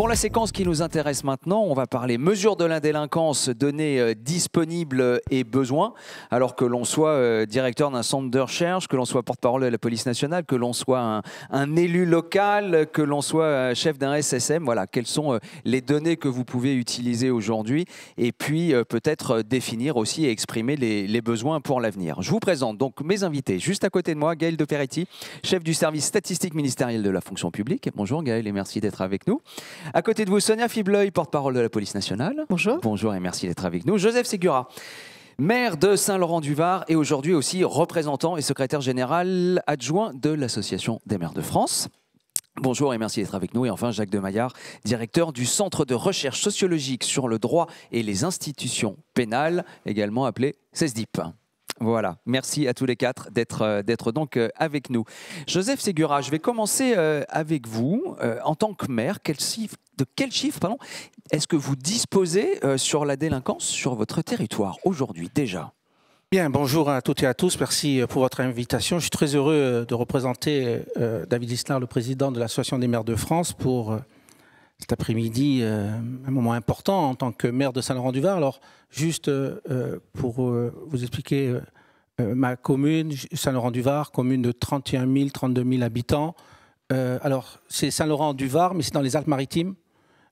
Pour la séquence qui nous intéresse maintenant, on va parler mesures de la délinquance, données disponibles et besoins. Alors que l'on soit directeur d'un centre de recherche, que l'on soit porte-parole de la police nationale, que l'on soit un élu local, que l'on soit chef d'un SSM, voilà, quelles sont les données que vous pouvez utiliser aujourd'hui et puis peut-être définir aussi et exprimer les besoins pour l'avenir. Je vous présente donc mes invités. Juste à côté de moi, Gaël de Peretti, chef du service statistique ministériel de la fonction publique. Bonjour Gaël et merci d'être avec nous. À côté de vous, Sonia Fibleuil, porte-parole de la police nationale. Bonjour. Bonjour et merci d'être avec nous. Joseph Segura, maire de Saint-Laurent-du-Var et aujourd'hui aussi représentant et secrétaire général adjoint de l'Association des maires de France. Bonjour et merci d'être avec nous. Et enfin, Jacques Demaillard, directeur du Centre de recherche sociologique sur le droit et les institutions pénales, également appelé CESDIP. Voilà, merci à tous les quatre d'être donc avec nous. Joseph Segura, je vais commencer avec vous. En tant que maire, de quel chiffre est-ce que vous disposez sur la délinquance sur votre territoire aujourd'hui déjà ? Bien, bonjour à toutes et à tous. Merci pour votre invitation. Je suis très heureux de représenter David Lisnard, le président de l'Association des maires de France, pour cet après-midi, un moment important en tant que maire de Saint-Laurent-du-Var. Alors, juste pour vous expliquer ma commune, Saint-Laurent-du-Var, commune de 31 000, 32 000 habitants. Alors, c'est Saint-Laurent-du-Var, mais c'est dans les Alpes-Maritimes,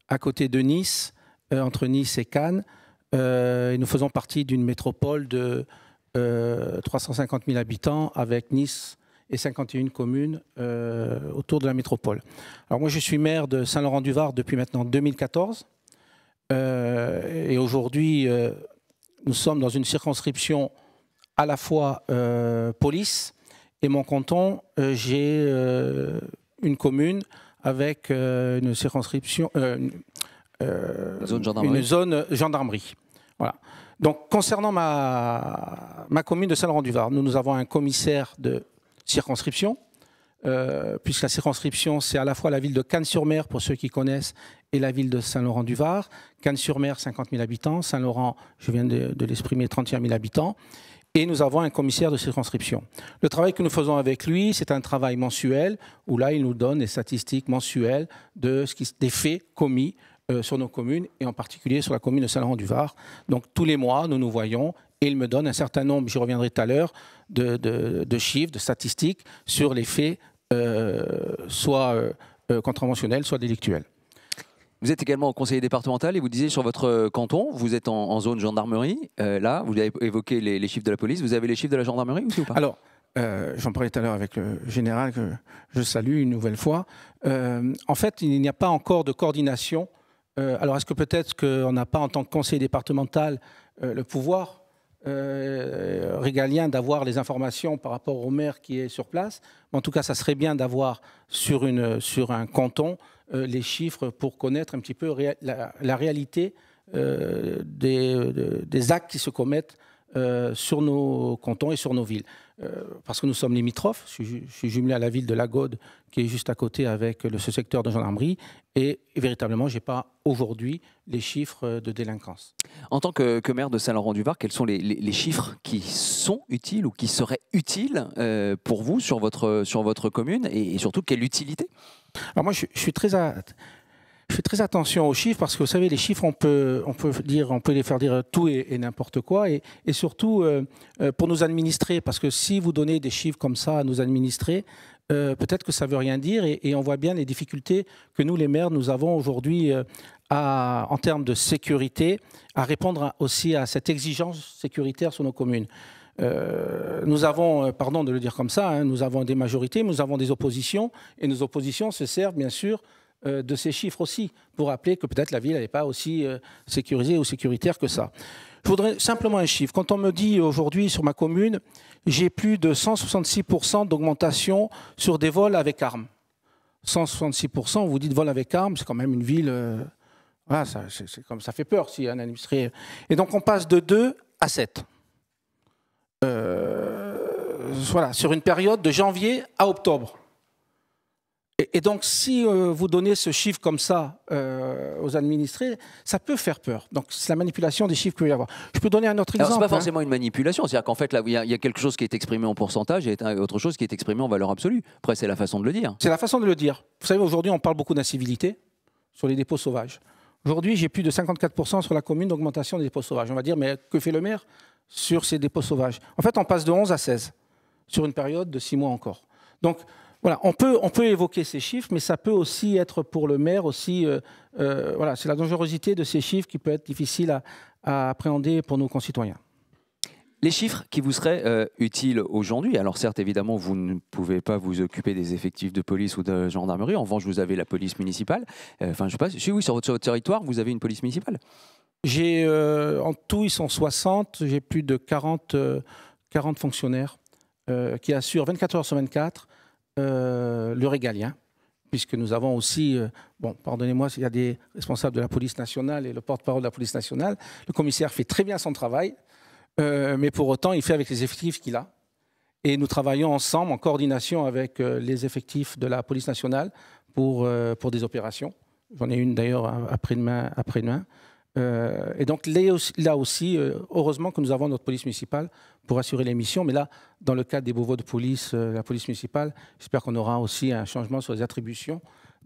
à côté de Nice, entre Nice et Cannes. Et nous faisons partie d'une métropole de 350 000 habitants, avec Nice et 51 communes autour de la métropole. Alors moi, je suis maire de Saint-Laurent-du-Var depuis maintenant 2014. Et aujourd'hui, nous sommes dans une circonscription à la fois police et mon canton. J'ai une commune avec une circonscription, une zone gendarmerie. Voilà. Donc, concernant ma commune de Saint-Laurent-du-Var, nous avons un commissaire de circonscription, puisque la circonscription, c'est à la fois la ville de Cannes-sur-Mer, pour ceux qui connaissent, et la ville de Saint-Laurent-du-Var. Cannes-sur-Mer, 50 000 habitants. Saint-Laurent, je viens de l'exprimer, 31 000 habitants. Et nous avons un commissaire de circonscription. Le travail que nous faisons avec lui, c'est un travail mensuel, où là, il nous donne des statistiques mensuelles des faits commis sur nos communes, et en particulier sur la commune de Saint-Laurent-du-Var. Donc tous les mois, nous nous voyons, et il me donne un certain nombre, j'y reviendrai tout à l'heure, de chiffres, de statistiques sur les faits, soit contraventionnels, soit délictuels. Vous êtes également conseiller départemental et vous disiez sur votre canton, vous êtes en zone gendarmerie. Là, vous avez évoqué les chiffres de la police. Vous avez les chiffres de la gendarmerie aussi ou pas ? Alors, j'en parlais tout à l'heure avec le général, que je salue une nouvelle fois. En fait, il n'y a pas encore de coordination. Alors, est-ce que peut-être qu'on n'a pas, en tant que conseiller départemental, le pouvoir régalien d'avoir les informations par rapport au maire qui est sur place? En tout cas, ça serait bien d'avoir sur un canton les chiffres pour connaître un petit peu la réalité des actes qui se commettent sur nos cantons et sur nos villes. Parce que nous sommes limitrophes, je suis jumelé à la ville de Lagode, qui est juste à côté avec ce secteur de gendarmerie, et véritablement, je n'ai pas aujourd'hui les chiffres de délinquance. En tant que maire de Saint-Laurent-du-Var, quels sont les chiffres qui sont utiles ou qui seraient utiles pour vous sur votre commune, et surtout, quelle utilité ? Alors moi, je fais très attention aux chiffres, parce que vous savez, les chiffres, on peut les faire dire tout et n'importe quoi, et surtout pour nos administrés, parce que si vous donnez des chiffres comme ça à nos administrés, peut-être que ça ne veut rien dire, et on voit bien les difficultés que nous, les maires, nous avons aujourd'hui en termes de sécurité, à répondre aussi à cette exigence sécuritaire sur nos communes. Nous avons, pardon de le dire comme ça, nous avons des majorités, nous avons des oppositions, et nos oppositions se servent bien sûr de ces chiffres aussi, pour rappeler que peut-être la ville n'est pas aussi sécurisée ou sécuritaire que ça. Je voudrais simplement un chiffre. Quand on me dit aujourd'hui sur ma commune, j'ai plus de 166% d'augmentation sur des vols avec armes. 166%, vous dites vol avec armes, c'est quand même une ville... voilà, ça fait peur si un administré... Et donc on passe de 2 à 7. Voilà, sur une période de janvier à octobre. Et donc, si vous donnez ce chiffre comme ça aux administrés, ça peut faire peur. Donc, c'est la manipulation des chiffres qu'il peut y avoir. Je peux donner un autre exemple. Ce n'est pas forcément une manipulation. C'est-à-dire qu'en fait, là, il y a quelque chose qui est exprimé en pourcentage et autre chose qui est exprimé en valeur absolue. Après, c'est la façon de le dire. C'est la façon de le dire. Vous savez, aujourd'hui, on parle beaucoup d'incivilité. sur les dépôts sauvages. Aujourd'hui, j'ai plus de 54% sur la commune d'augmentation des dépôts sauvages. On va dire, mais que fait le maire sur ces dépôts sauvages? En fait, on passe de 11 à 16 sur une période de 6 mois encore. Donc, voilà, on peut évoquer ces chiffres, mais ça peut aussi être pour le maire aussi. Voilà, c'est la dangerosité de ces chiffres qui peut être difficile à appréhender pour nos concitoyens. Les chiffres qui vous seraient utiles aujourd'hui, alors certes, évidemment, vous ne pouvez pas vous occuper des effectifs de police ou de gendarmerie. En revanche, vous avez la police municipale. Enfin, je sais pas, oui, sur votre territoire, vous avez une police municipale? En tout, ils sont 60. J'ai plus de 40 fonctionnaires qui assurent 24 heures sur 24 le régalien, puisque nous avons aussi, bon, pardonnez-moi, il y a des responsables de la police nationale et le porte-parole de la police nationale. Le commissaire fait très bien son travail. Mais pour autant, il fait avec les effectifs qu'il a. Et nous travaillons ensemble, en coordination avec les effectifs de la police nationale pour des opérations. J'en ai une d'ailleurs après-demain. Et donc là aussi, heureusement que nous avons notre police municipale pour assurer les missions. Mais là, dans le cadre des beauvaux de police, la police municipale, j'espère qu'on aura aussi un changement sur les attributions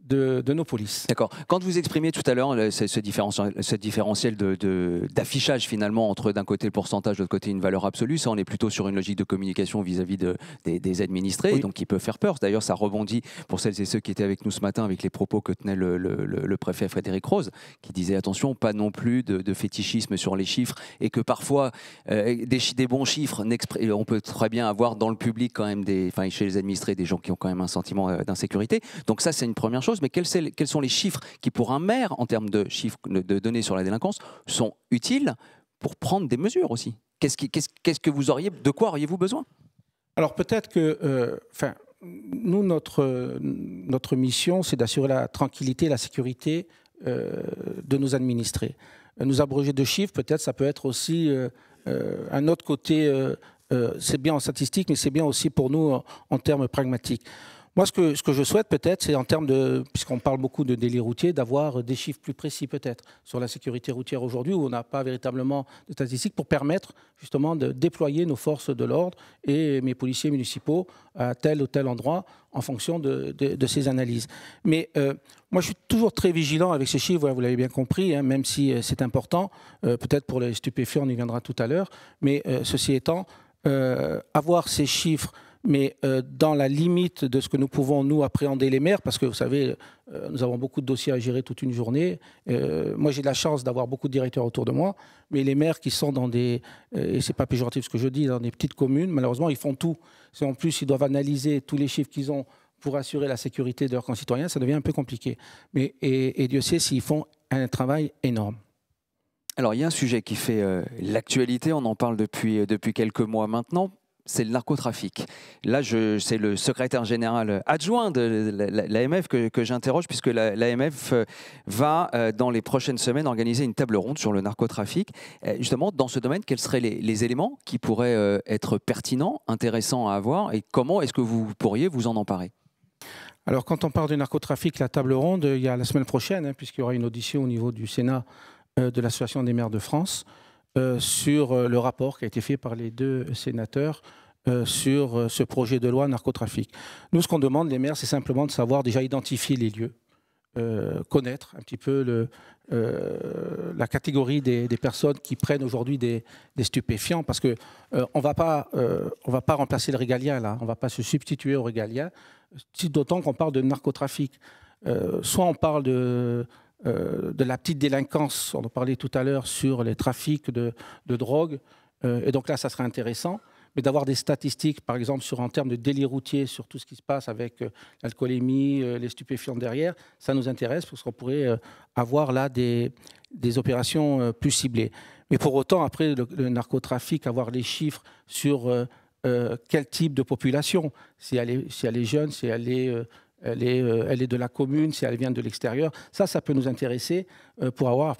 de nos polices. D'accord. Quand vous exprimiez tout à l'heure ce différentiel d'affichage finalement entre d'un côté le pourcentage, de l'autre côté une valeur absolue, ça on est plutôt sur une logique de communication vis-à-vis des administrés, oui. Donc qui peut faire peur. D'ailleurs ça rebondit pour celles et ceux qui étaient avec nous ce matin avec les propos que tenait le préfet Frédéric Rose, qui disait attention, pas non plus de fétichisme sur les chiffres et que parfois des bons chiffres, on peut très bien avoir dans le public quand même, chez les administrés, des gens qui ont quand même un sentiment d'insécurité. Donc ça c'est une première chose. Mais quels sont les chiffres qui, pour un maire, en termes de chiffres, de données sur la délinquance, sont utiles pour prendre des mesures aussi? De quoi auriez-vous besoin? Alors peut-être que, nous, notre mission, c'est d'assurer la tranquillité et la sécurité de nos administrés. Nous abroger de chiffres, peut-être, ça peut être aussi un autre côté. C'est bien en statistique, mais c'est bien aussi pour nous en termes pragmatiques. Moi, ce que je souhaite peut-être, c'est en termes de, puisqu'on parle beaucoup de délits routiers, d'avoir des chiffres plus précis peut-être sur la sécurité routière aujourd'hui, où on n'a pas véritablement de statistiques pour permettre justement de déployer nos forces de l'ordre et mes policiers municipaux à tel ou tel endroit en fonction de ces analyses. Mais moi, je suis toujours très vigilant avec ces chiffres, vous l'avez bien compris, hein, même si c'est important. Peut-être pour les stupéfiants, on y viendra tout à l'heure. Mais ceci étant, avoir ces chiffres, mais dans la limite de ce que nous pouvons, nous, appréhender les maires, parce que, vous savez, nous avons beaucoup de dossiers à gérer toute une journée. Moi, j'ai de la chance d'avoir beaucoup de directeurs autour de moi, mais les maires qui sont dans des, et c'est pas péjoratif ce que je dis, dans des petites communes, malheureusement, ils font tout. Si en plus, ils doivent analyser tous les chiffres qu'ils ont pour assurer la sécurité de leurs concitoyens, ça devient un peu compliqué. Mais, et Dieu sait s'ils font un travail énorme. Alors, il y a un sujet qui fait l'actualité, on en parle depuis quelques mois maintenant. C'est le narcotrafic. Là, c'est le secrétaire général adjoint de l'AMF que j'interroge, puisque l'AMF va, dans les prochaines semaines, organiser une table ronde sur le narcotrafic. Justement, dans ce domaine, quels seraient les éléments qui pourraient être pertinents, intéressants à avoir, et comment est-ce que vous pourriez vous en emparer? Alors, quand on parle du narcotrafic, la table ronde, il y a la semaine prochaine, hein, puisqu'il y aura une audition au niveau du Sénat de l'Association des maires de France, sur le rapport qui a été fait par les deux sénateurs sur ce projet de loi narcotrafic. Nous, ce qu'on demande, les maires, c'est simplement de savoir déjà identifier les lieux, connaître un petit peu la catégorie des personnes qui prennent aujourd'hui des stupéfiants, parce qu'on ne va pas remplacer le régalien, là, on ne va pas se substituer au régalien, d'autant qu'on parle de narcotrafic. Soit on parle de la petite délinquance, on en parlait tout à l'heure sur les trafics de drogue, et donc là, ça serait intéressant, mais d'avoir des statistiques, par exemple, en termes de délits routiers, sur tout ce qui se passe avec l'alcoolémie, les stupéfiants derrière, ça nous intéresse, parce qu'on pourrait avoir là des opérations plus ciblées. Mais pour autant, après, le narcotrafic, avoir les chiffres sur quel type de population, si elle est jeune, si elle est de la commune, si elle vient de l'extérieur. Ça peut nous intéresser pour avoir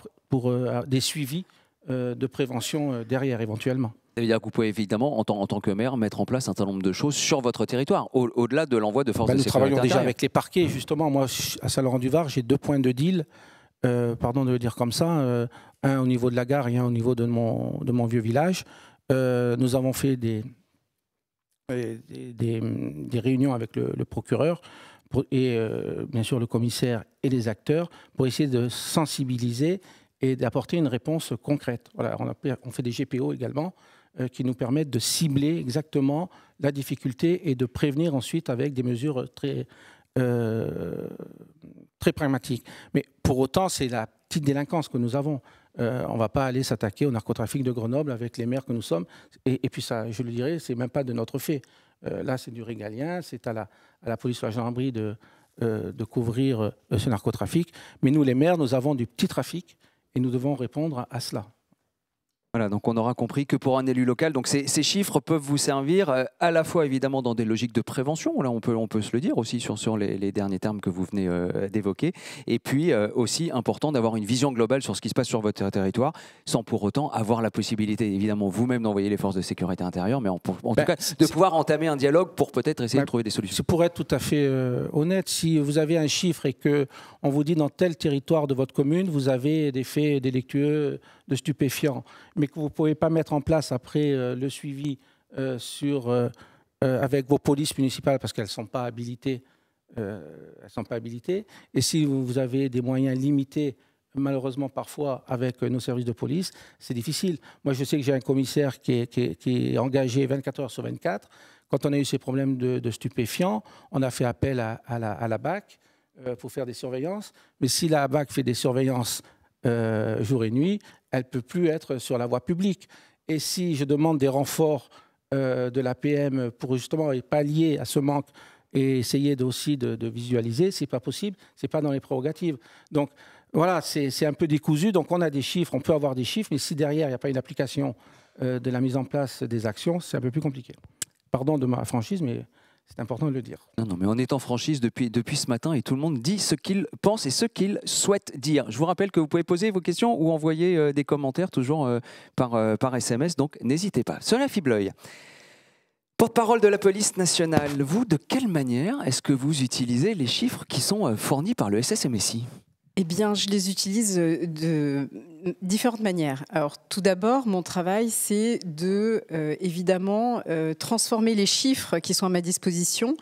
des suivis de prévention derrière, éventuellement. Ça veut dire que vous pouvez évidemment, en tant que maire, mettre en place un certain nombre de choses sur votre territoire, au-delà de l'envoi de forces de sécurité. Nous travaillons déjà avec les parquets, justement. Moi, à Saint-Laurent-du-Var, j'ai 2 points de deal, pardon de le dire comme ça, un au niveau de la gare et un au niveau de mon vieux village. Nous avons fait des réunions avec le procureur bien sûr le commissaire et les acteurs, pour essayer de sensibiliser et d'apporter une réponse concrète. Voilà, on fait des GPO également qui nous permettent de cibler exactement la difficulté et de prévenir ensuite avec des mesures très pragmatiques. Mais pour autant, c'est la petite délinquance que nous avons. On ne va pas aller s'attaquer au narcotrafic de Grenoble avec les maires que nous sommes. Et puis ça, je le dirais, c'est même pas de notre fait. Là, c'est du régalien, c'est à la police ou à la gendarmerie de couvrir ce narcotrafic. Mais nous, les maires, nous avons du petit trafic et nous devons répondre à cela. Voilà, donc on aura compris que pour un élu local, donc ces chiffres peuvent vous servir à la fois évidemment dans des logiques de prévention, là on peut se le dire aussi sur les derniers termes que vous venez d'évoquer, et puis aussi important d'avoir une vision globale sur ce qui se passe sur votre territoire, sans pour autant avoir la possibilité évidemment vous-même d'envoyer les forces de sécurité intérieure, mais en tout cas de pouvoir entamer un dialogue pour peut-être essayer de trouver des solutions. Pour être tout à fait honnête, si vous avez un chiffre et qu'on vous dit dans tel territoire de votre commune, vous avez des faits délictueux de stupéfiants, mais que vous ne pouvez pas mettre en place après le suivi avec vos polices municipales parce qu'elles ne sont pas habilitées. Et si vous avez des moyens limités, malheureusement parfois avec nos services de police, c'est difficile. Moi, je sais que j'ai un commissaire qui est engagé 24 heures sur 24. Quand on a eu ces problèmes de stupéfiants, on a fait appel à la BAC pour faire des surveillances. Mais si la BAC fait des surveillances jour et nuit, elle ne peut plus être sur la voie publique. Et si je demande des renforts de l'APM pour justement pallier à ce manque et essayer aussi de visualiser, ce n'est pas possible, ce n'est pas dans les prérogatives. Donc voilà, c'est un peu décousu. Donc on a des chiffres, on peut avoir des chiffres, mais si derrière il n'y a pas une application de la mise en place des actions, c'est un peu plus compliqué. Pardon de ma franchise, mais c'est important de le dire. Non, mais on est en franchise depuis ce matin et tout le monde dit ce qu'il pense et ce qu'il souhaite dire. Je vous rappelle que vous pouvez poser vos questions ou envoyer des commentaires toujours par SMS, donc n'hésitez pas. Sophie Bleuil, porte-parole de la police nationale, vous, de quelle manière est-ce que vous utilisez les chiffres qui sont fournis par le SSMSI ? Eh bien, je les utilise de différentes manières. Alors, tout d'abord, mon travail, c'est de, évidemment, transformer les chiffres qui sont à ma disposition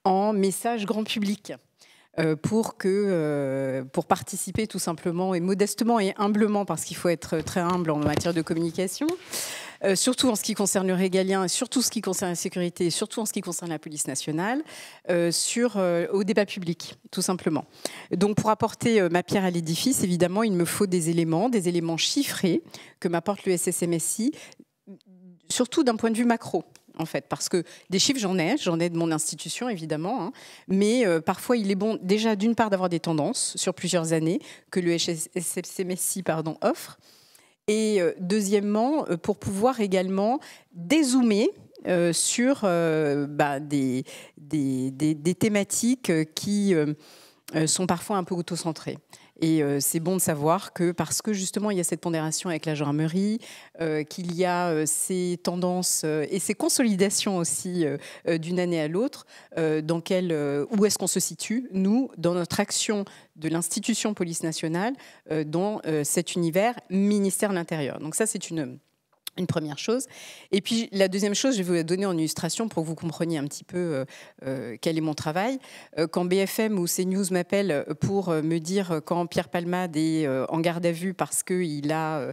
en messages grand public pour participer tout simplement et modestement et humblement, parce qu'il faut être très humble en matière de communication, surtout en ce qui concerne le régalien, surtout en ce qui concerne la sécurité, et surtout en ce qui concerne la police nationale, au débat public, tout simplement. Donc, pour apporter ma pierre à l'édifice, évidemment, il me faut des éléments chiffrés que m'apporte le SSMSI, surtout d'un point de vue macro. En fait, parce que des chiffres, j'en ai de mon institution, évidemment, hein, mais parfois, il est bon, déjà, d'une part, d'avoir des tendances sur plusieurs années que le SSMSI offre, et deuxièmement, pour pouvoir également dézoomer sur des thématiques qui sont parfois un peu autocentrées. Et c'est bon de savoir que parce que justement il y a cette pondération avec la gendarmerie, qu'il y a ces tendances et ces consolidations aussi d'une année à l'autre, où est-ce qu'on se situe, nous, dans notre action de l'institution police nationale, dans cet univers ministère de l'Intérieur. Donc ça, c'est une première chose. Et puis la deuxième chose, je vais vous la donner en illustration pour que vous compreniez un petit peu quel est mon travail. Quand BFM ou CNews m'appellent pour me dire quand Pierre Palmade est en garde à vue parce qu'il a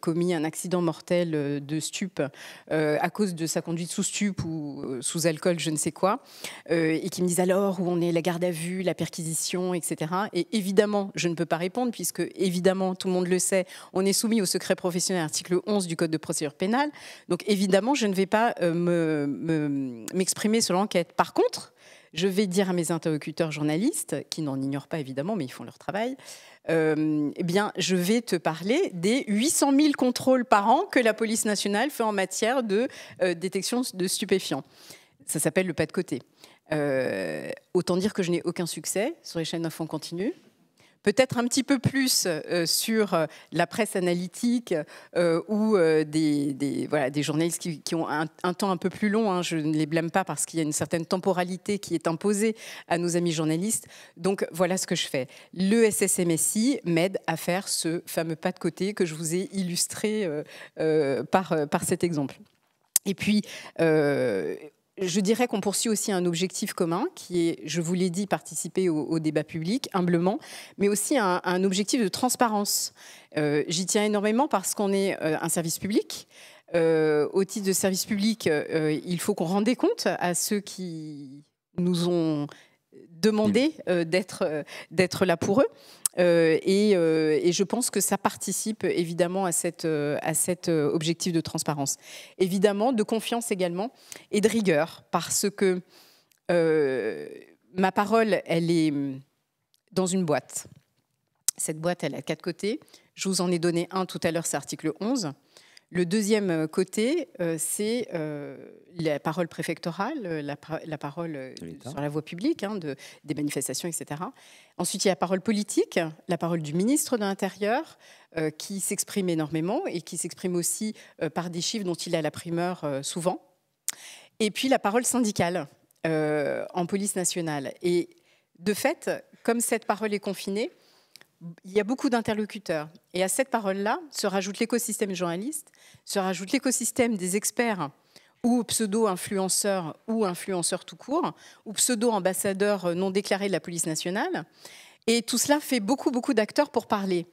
commis un accident mortel de stup à cause de sa conduite sous stup ou sous alcool, je ne sais quoi, et qui me disent alors où on est, la garde à vue, la perquisition, etc. Et évidemment, je ne peux pas répondre puisque, évidemment, tout le monde le sait, on est soumis au secret professionnel, article 11 du Code de procédure pénale. Donc évidemment, je ne vais pas m'exprimer sur l'enquête. Par contre, je vais dire à mes interlocuteurs journalistes, qui n'en ignorent pas évidemment, mais ils font leur travail, eh bien, je vais te parler des 800 000 contrôles par an que la police nationale fait en matière de détection de stupéfiants. Ça s'appelle le pas de côté. Autant dire que je n'ai aucun succès sur les chaînes d'infos continues. Peut-être un petit peu plus sur la presse analytique ou des journalistes qui ont un temps un peu plus long. Hein, je ne les blâme pas parce qu'il y a une certaine temporalité qui est imposée à nos amis journalistes. Donc voilà ce que je fais. Le SSMSI m'aide à faire ce fameux pas de côté que je vous ai illustré par cet exemple. Et puis, je dirais qu'on poursuit aussi un objectif commun qui est, je vous l'ai dit, participer au débat public, humblement, mais aussi un objectif de transparence. J'y tiens énormément parce qu'on est un service public. Au titre de service public, il faut qu'on rende des comptes à ceux qui nous ont demandé d'être là pour eux. Et je pense que ça participe évidemment à cet objectif de transparence. Évidemment, de confiance également et de rigueur, parce que ma parole, elle est dans une boîte. Cette boîte, elle a 4 côtés. Je vous en ai donné un tout à l'heure, c'est article 11. Le deuxième côté, c'est la parole préfectorale, la parole sur la voie publique, des manifestations, etc. Ensuite, il y a la parole politique, la parole du ministre de l'Intérieur, qui s'exprime énormément et qui s'exprime aussi par des chiffres dont il a la primeur souvent. Et puis la parole syndicale en police nationale. Et de fait, comme cette parole est confinée, il y a beaucoup d'interlocuteurs. Et à cette parole-là se rajoute l'écosystème journaliste, se rajoute l'écosystème des experts ou pseudo-influenceurs ou influenceurs tout court, ou pseudo-ambassadeurs non déclarés de la police nationale. Et tout cela fait beaucoup, beaucoup d'acteurs pour parler.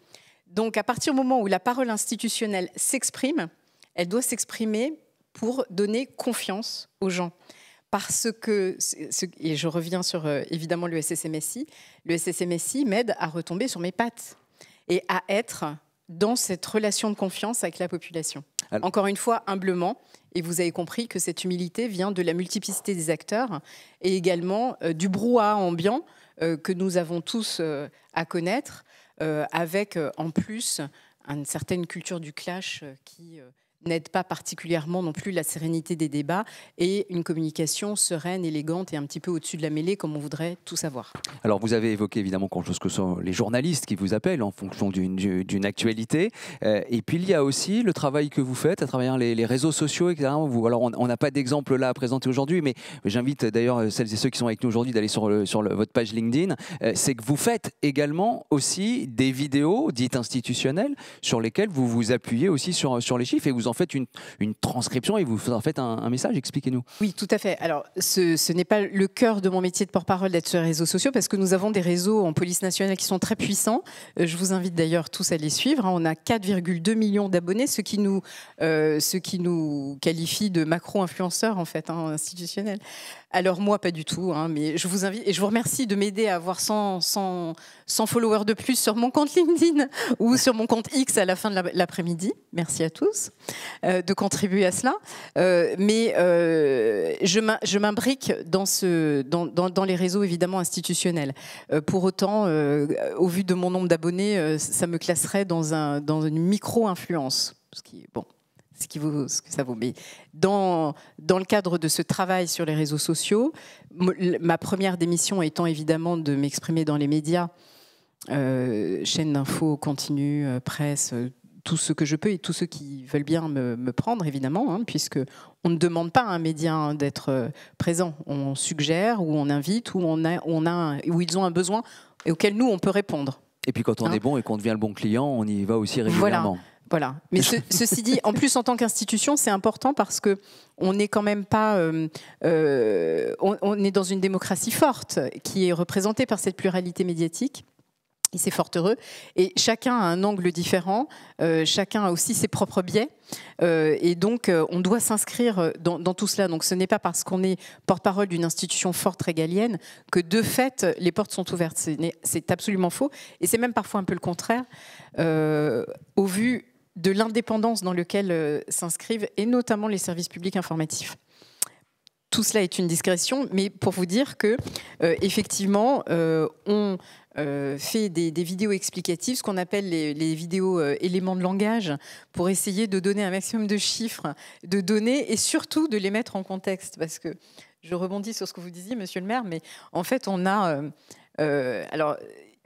Donc à partir du moment où la parole institutionnelle s'exprime, elle doit s'exprimer pour donner confiance aux gens. Parce que, et je reviens sur évidemment le SSMSI m'aide à retomber sur mes pattes et à être dans cette relation de confiance avec la population. Alors, encore une fois, humblement, et vous avez compris que cette humilité vient de la multiplicité des acteurs et également du brouhaha ambiant que nous avons tous à connaître, avec en plus une certaine culture du clash qui n'aide pas particulièrement non plus la sérénité des débats et une communication sereine, élégante et un petit peu au-dessus de la mêlée comme on voudrait tout savoir. Alors vous avez évoqué évidemment quelque chose que sont les journalistes qui vous appellent en fonction d'une actualité et puis il y a aussi le travail que vous faites à travers les réseaux sociaux, etc. Alors on n'a pas d'exemple là à présenter aujourd'hui, mais j'invite d'ailleurs celles et ceux qui sont avec nous aujourd'hui d'aller sur votre page LinkedIn. C'est que vous faites également aussi des vidéos dites institutionnelles sur lesquelles vous vous appuyez aussi sur les chiffres et vous en faites une transcription et vous en faites un message. Expliquez-nous. Oui, tout à fait. Alors, ce n'est pas le cœur de mon métier de porte-parole d'être sur les réseaux sociaux parce que nous avons des réseaux en police nationale qui sont très puissants. Je vous invite d'ailleurs tous à les suivre. On a 4,2 millions d'abonnés, ce qui nous qualifie de macro-influenceurs en fait, institutionnels. Alors moi, pas du tout, mais je vous invite et je vous remercie de m'aider à avoir 100 followers de plus sur mon compte LinkedIn ou sur mon compte X à la fin de l'après-midi. Merci à tous de contribuer à cela. Mais je m'imbrique dans les réseaux évidemment institutionnels. Pour autant, au vu de mon nombre d'abonnés, ça me classerait dans une micro-influence. Ce qui est bon. Ce que ça vaut. Mais dans le cadre de ce travail sur les réseaux sociaux, ma première démission étant évidemment de m'exprimer dans les médias, chaîne d'infos, continu, presse, tout ce que je peux et tous ceux qui veulent bien me prendre, évidemment, puisque on ne demande pas à un média d'être présent. On suggère ou on invite ou où ils ont un besoin et auquel nous, on peut répondre. Et puis quand on est bon et qu'on devient le bon client, on y va aussi régulièrement. Voilà. Mais ceci dit, en plus en tant qu'institution, c'est important parce que on n'est quand même pas, on est dans une démocratie forte qui est représentée par cette pluralité médiatique. Et c'est fort heureux. Et chacun a un angle différent, chacun a aussi ses propres biais. Et donc, on doit s'inscrire dans tout cela. Donc, ce n'est pas parce qu'on est porte-parole d'une institution forte régalienne que, de fait, les portes sont ouvertes. C'est absolument faux. Et c'est même parfois un peu le contraire, au vu de l'indépendance dans laquelle s'inscrivent, et notamment les services publics informatifs. Tout cela est une discrétion, mais pour vous dire que, effectivement, on fait des vidéos explicatives, ce qu'on appelle les vidéos éléments de langage, pour essayer de donner un maximum de chiffres, de données, et surtout de les mettre en contexte. Parce que je rebondis sur ce que vous disiez, monsieur le maire, mais en fait, on a... alors,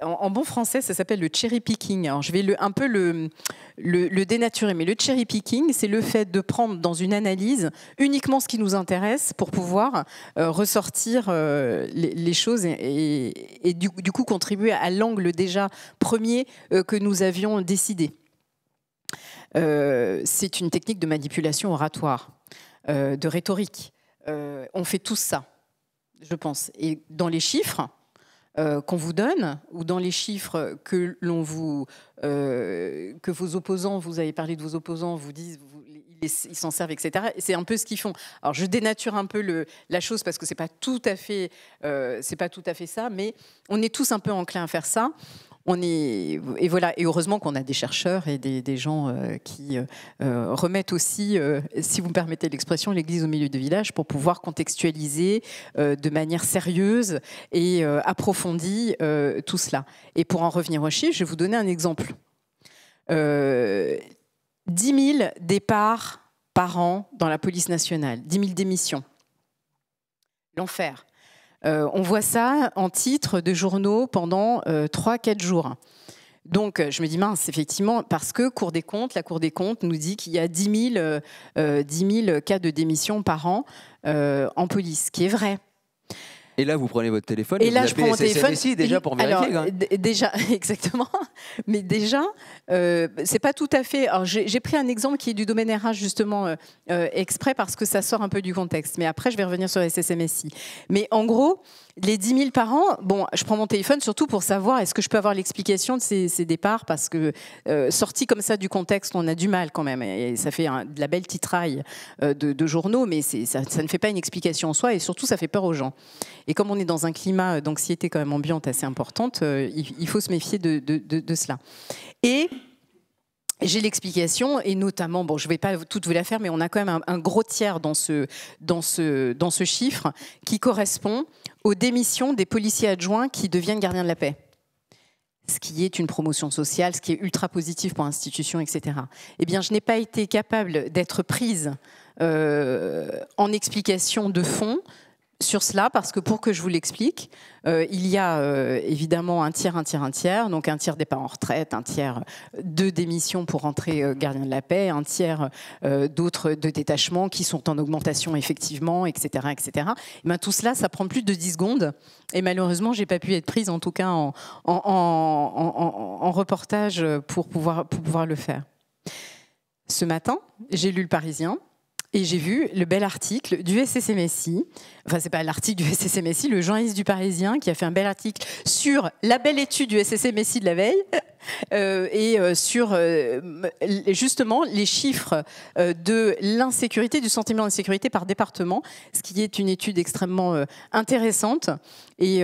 en bon français, ça s'appelle le cherry picking. Alors, je vais un peu le dénaturer, mais le cherry picking, c'est le fait de prendre dans une analyse uniquement ce qui nous intéresse pour pouvoir ressortir les choses et du coup contribuer à l'angle déjà premier que nous avions décidé. C'est une technique de manipulation oratoire, de rhétorique. on fait tous ça, je pense. Et dans les chiffres qu'on vous donne, ou dans les chiffres que vos opposants, vous avez parlé de vos opposants, vous disent, ils s'en servent, etc. Et c'est un peu ce qu'ils font. Alors je dénature un peu la chose parce que c'est pas tout à fait ça, mais on est tous un peu enclins à faire ça. Et voilà, et heureusement qu'on a des chercheurs et des gens qui remettent aussi, si vous me permettez l'expression, l'église au milieu du village pour pouvoir contextualiser de manière sérieuse et approfondie tout cela. Et pour en revenir aux chiffres, je vais vous donner un exemple. 10 000 départs par an dans la police nationale, 10 000 démissions. L'enfer. On voit ça en titre de journaux pendant 3-4 jours. Donc, je me dis, mince, effectivement, parce que la Cour des comptes nous dit qu'il y a 10 000 cas de démission par an en police, ce qui est vrai. Et là, vous prenez votre téléphone et là, vous je prends mon appelez téléphone SSMSI déjà pour vérifier. Alors, déjà, exactement. Mais déjà, c'est pas tout à fait. Alors, j'ai pris un exemple qui est du domaine RH justement exprès parce que ça sort un peu du contexte. Mais après, je vais revenir sur SSMSI. Mais en gros, les 10 000 par an, bon, je prends mon téléphone surtout pour savoir est-ce que je peux avoir l'explication de ces départs parce que sorti comme ça du contexte, on a du mal quand même. Et ça fait de la belle titraille de journaux, mais ça ne fait pas une explication en soi et surtout, ça fait peur aux gens. Et comme on est dans un climat d'anxiété quand même ambiante assez importante, il faut se méfier de cela. Et j'ai l'explication, et notamment, bon, je ne vais pas toute vous la faire, mais on a quand même un gros tiers dans ce chiffre qui correspond aux démissions des policiers adjoints qui deviennent gardiens de la paix. Ce qui est une promotion sociale, ce qui est ultra positif pour l'institution, etc. Eh bien, je n'ai pas été capable d'être prise en explication de fond sur cela, parce que pour que je vous l'explique, il y a évidemment un tiers, donc un tiers départ en retraite, un tiers de démission pour rentrer gardien de la paix, un tiers d'autres de détachement qui sont en augmentation effectivement, etc. etc. Et bien, tout cela, ça prend plus de 10 secondes, et malheureusement, je n'ai pas pu être prise, en tout cas en reportage, pour pouvoir le faire. Ce matin, j'ai lu Le Parisien, et j'ai vu le bel article du SSMSI, enfin c'est pas l'article du SSMSI, le journaliste du Parisien qui a fait un bel article sur la belle étude du SSMSI de la veille et sur justement les chiffres de l'insécurité, du sentiment d'insécurité par département, ce qui est une étude extrêmement intéressante. Et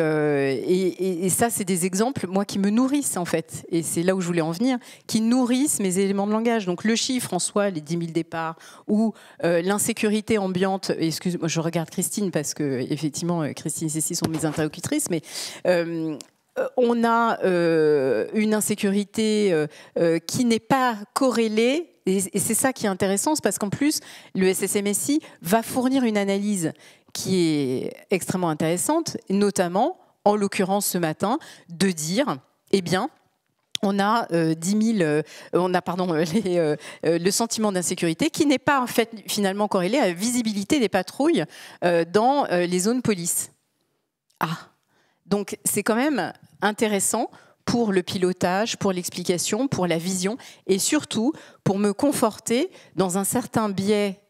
ça, c'est des exemples, moi, qui me nourrissent, en fait. Et c'est là où je voulais en venir, qui nourrissent mes éléments de langage. Donc, le chiffre en soi, les 10 000 départs, ou l'insécurité ambiante. Excusez-moi, je regarde Christine, parce que, effectivement, Christine et Cécile sont mes interlocutrices, mais on a une insécurité qui n'est pas corrélée. Et c'est ça qui est intéressant, c'est parce qu'en plus, le SSMSI va fournir une analyse qui est extrêmement intéressante, notamment, en l'occurrence ce matin, de dire, eh bien, on a le sentiment d'insécurité qui n'est pas en fait finalement corrélé à la visibilité des patrouilles dans les zones police. Donc c'est quand même intéressant pour le pilotage, pour l'explication, pour la vision et surtout pour me conforter dans un certain biais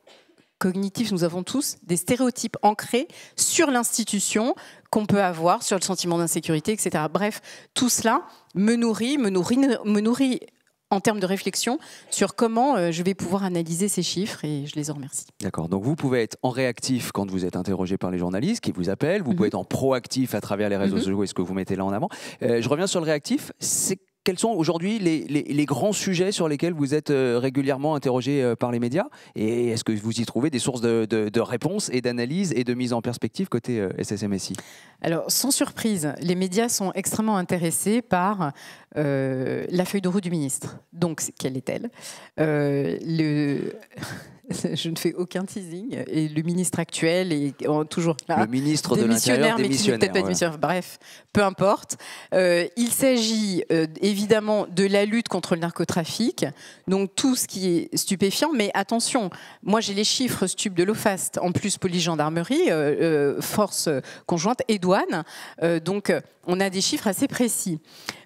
cognitif. Nous avons tous des stéréotypes ancrés sur l'institution qu'on peut avoir, sur le sentiment d'insécurité, etc. Bref, tout cela me nourrit en termes de réflexion sur comment je vais pouvoir analyser ces chiffres, et je les en remercie. D'accord, donc vous pouvez être en réactif quand vous êtes interrogé par les journalistes qui vous appellent, vous pouvez être en proactif à travers les réseaux sociaux et ce que vous mettez là en avant. Je reviens sur le réactif, quels sont aujourd'hui les grands sujets sur lesquels vous êtes régulièrement interrogé par les médias, et est-ce que vous y trouvez des sources de réponses et d'analyse et de mise en perspective côté SSMSI? Alors, sans surprise, les médias sont extrêmement intéressés par la feuille de route du ministre. Donc, quelle est-elle? Je ne fais aucun teasing, et le ministre actuel est toujours là. Le ministre de l'Intérieur démissionnaire. Voilà. Bref, peu importe. Il s'agit évidemment de la lutte contre le narcotrafic, donc tout ce qui est stupéfiant, mais attention, moi j'ai les chiffres stup de l'OFAST, en plus police-gendarmerie, force conjointe et douane, donc on a des chiffres assez précis.